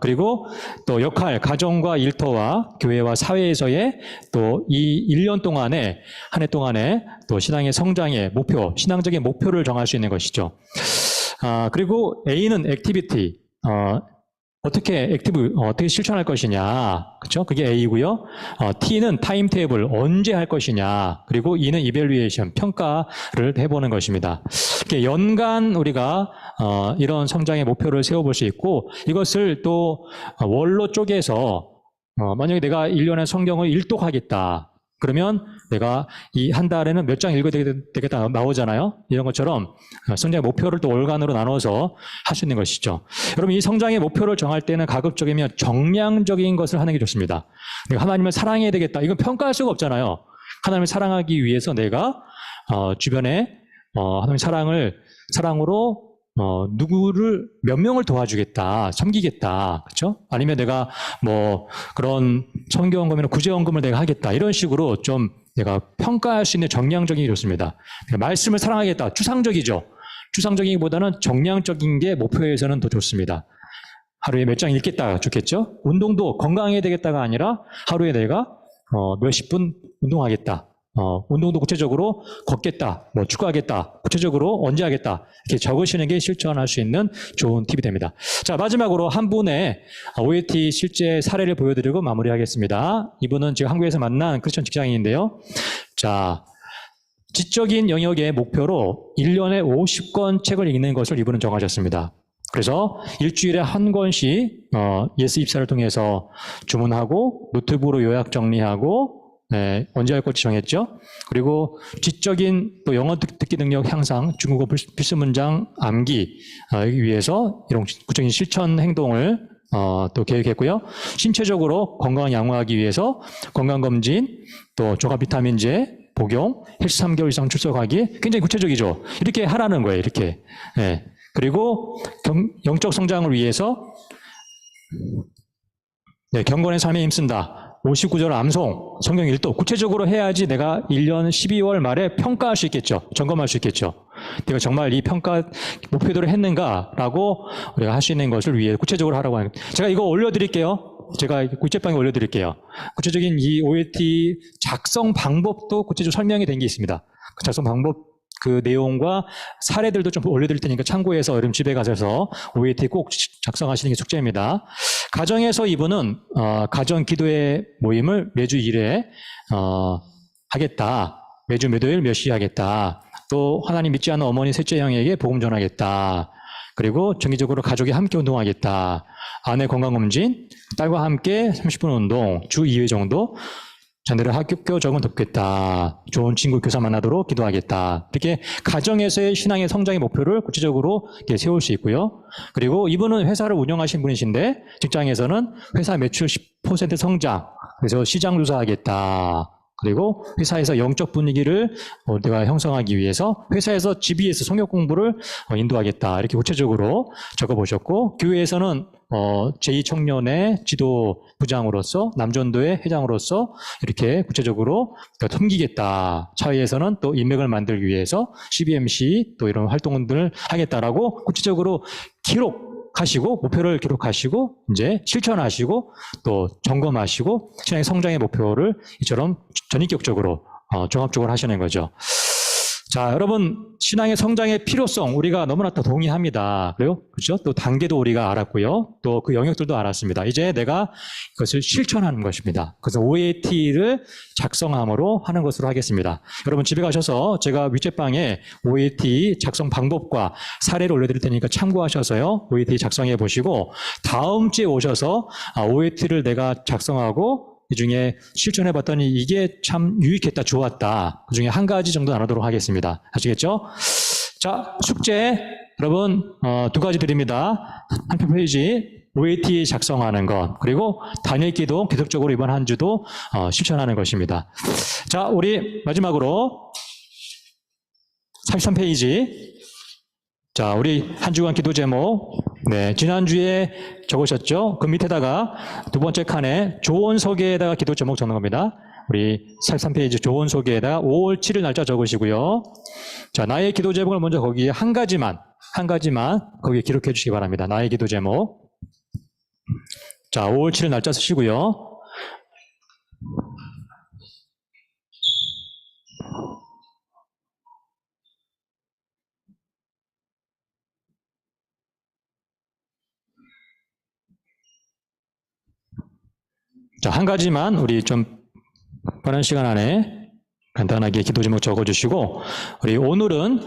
그리고 또 역할, 가정과 일터와 교회와 사회에서의 또 이 1년 동안에, 한 해 동안에 또 신앙의 성장의 목표, 신앙적인 목표를 정할 수 있는 것이죠. 그리고 A는 액티비티, 어떻게 실천할 것이냐. 그렇죠? 그게 A고요. T는 타임 테이블, 언제 할 것이냐. 그리고 E는 이밸류에이션, 평가를 해보는 것입니다. 이렇게 연간 우리가 이런 성장의 목표를 세워볼 수 있고, 이것을 또 월로 쪼개서 만약에 내가 1년에 성경을 일독하겠다. 그러면 내가 이 한 달에는 몇 장 읽어야 되겠다 나오잖아요. 이런 것처럼 성장의 목표를 또 월간으로 나눠서 할 수 있는 것이죠. 여러분, 이 성장의 목표를 정할 때는 가급적이면 정량적인 것을 하는 게 좋습니다. 내가 하나님을 사랑해야 되겠다. 이건 평가할 수가 없잖아요. 하나님을 사랑하기 위해서 내가 주변에 하나님의 사랑으로 누구를 몇 명을 도와주겠다, 섬기겠다, 그렇죠? 아니면 내가 뭐 그런 성경헌금이나 구제헌금을 내가 하겠다, 이런 식으로 좀 내가 평가할 수 있는 정량적인 게 좋습니다. 말씀을 사랑하겠다, 추상적이죠. 추상적이기보다는 정량적인 게 목표에서는 더 좋습니다. 하루에 몇 장 읽겠다 좋겠죠? 운동도 건강해야 되겠다가 아니라 하루에 내가 몇십 분 운동하겠다. 운동도 구체적으로 걷겠다, 뭐 축구하겠다, 구체적으로 언제 하겠다, 이렇게 적으시는 게 실천할 수 있는 좋은 팁이 됩니다. 자, 마지막으로 한 분의 OAT 실제 사례를 보여드리고 마무리하겠습니다. 이분은 지금 한국에서 만난 크리스천 직장인인데요. 자, 지적인 영역의 목표로 1년에 50권 책을 읽는 것을 이분은 정하셨습니다. 그래서 일주일에 한 권씩 예스 입사를 통해서 주문하고 노트북으로 요약 정리하고, 네, 언제 할 것지 정했죠. 그리고 지적인 또 영어 듣기 능력 향상, 중국어 필수 문장 암기 위해서 이런 구체적인 실천 행동을 또 계획했고요. 신체적으로 건강을 양호하기 위해서 건강검진, 또 종합 비타민제 복용, 헬스 3개월 이상 출석하기, 굉장히 구체적이죠. 이렇게 하라는 거예요. 이렇게. 네. 그리고 영적 성장을 위해서 경건의 삶에 힘쓴다. 59절 암송, 성경 일독, 구체적으로 해야지 내가 1년 12월 말에 평가할 수 있겠죠. 점검할 수 있겠죠. 내가 정말 이 평가 목표대로 했는가라고 우리가 할 수 있는 것을 위해 구체적으로 하라고 하는 거예요. 제가 이거 올려드릴게요. 제가 굿제방에 올려드릴게요. 구체적인 이 OAT 작성 방법도 구체적으로 설명이 된 게 있습니다. 그 작성 방법, 그 내용과 사례들도 좀 올려드릴 테니까 참고해서 여러분 집에 가셔서 OAT 꼭 작성하시는 게 숙제입니다. 가정에서 이분은 가정 기도회 모임을 매주 1회 하겠다. 매주 매도일 몇 시에 하겠다. 또 하나님 믿지 않는 어머니 셋째 형에게 복음 전하겠다. 그리고 정기적으로 가족이 함께 운동하겠다. 아내 건강검진, 딸과 함께 30분 운동, 주 2회 정도. 자녀를 학교적은 돕겠다. 좋은 친구 교사 만나도록 기도하겠다. 이렇게 가정에서의 신앙의 성장의 목표를 구체적으로 이렇게 세울 수 있고요. 그리고 이분은 회사를 운영하신 분이신데 직장에서는 회사 매출 10% 성장, 그래서 시장 조사하겠다. 그리고 회사에서 영적 분위기를 내가 형성하기 위해서 회사에서 GBS 성역 공부를 인도하겠다. 이렇게 구체적으로 적어보셨고, 교회에서는 제2청년의 지도 부장으로서, 남전도의 회장으로서 이렇게 구체적으로 섬기겠다. 사회에서는 또 인맥을 만들기 위해서 CBMC 또 이런 활동들을 하겠다라고 구체적으로 기록, 기록하시고, 목표를 기록하시고, 이제 실천하시고, 또 점검하시고, 신앙의 성장의 목표를 이처럼 전인격적으로, 종합적으로 하시는 거죠. 자, 여러분, 신앙의 성장의 필요성, 우리가 너무나 다 동의합니다. 그래요? 그렇죠? 또 단계도 우리가 알았고요. 또 그 영역들도 알았습니다. 이제 내가 그것을 실천하는 것입니다. 그래서 OAT를 작성함으로 하는 것으로 하겠습니다. 여러분, 집에 가셔서 제가 윗제방에 OAT 작성 방법과 사례를 올려드릴 테니까 참고하셔서요. OAT 작성해 보시고, 다음 주에 오셔서 OAT를 내가 작성하고, 이 중에 실천해 봤더니 이게 참 유익했다, 좋았다. 그 중에 한 가지 정도 나누도록 하겠습니다. 아시겠죠? 자, 숙제. 여러분, 두 가지 드립니다. 한 페이지. OAT 작성하는 것. 그리고 단일 기도 계속적으로 이번 한 주도 실천하는 것입니다. 자, 우리 마지막으로 33페이지. 자, 우리 한 주간 기도 제목. 네, 지난주에 적으셨죠? 그 밑에다가 두 번째 칸에 조언 소개에다가 기도 제목 적는 겁니다. 우리 43페이지 조언 소개에다가 5월 7일 날짜 적으시고요. 자, 나의 기도 제목을 먼저 거기에 한 가지만 거기에 기록해 주시기 바랍니다. 나의 기도 제목. 자, 5월 7일 날짜 쓰시고요. 자, 한 가지만 우리 좀 빠른 시간 안에 간단하게 기도 제목 적어주시고, 우리 오늘은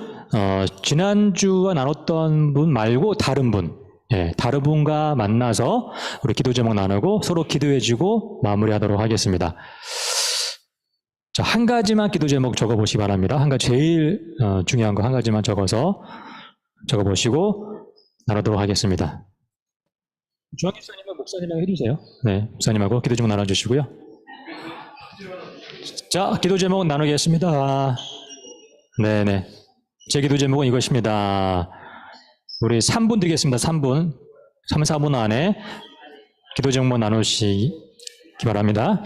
지난주와 나눴던 분 말고 다른 분, 다른 분과 만나서 우리 기도 제목 나누고 서로 기도해주고 마무리하도록 하겠습니다. 자, 한 가지만 기도 제목 적어보시기 바랍니다. 한 가지 제일 중요한 거 한 가지만 적어보시고 나누도록 하겠습니다. 주한기사님은 목사님하고 해주세요. 네, 목사님하고 기도 제목 나눠주시고요. 자, 기도 제목 나누겠습니다. 네네. 제 기도 제목은 이것입니다. 우리 3분 드리겠습니다. 3분. 3, 4분 안에 기도 제목 나누시기 바랍니다.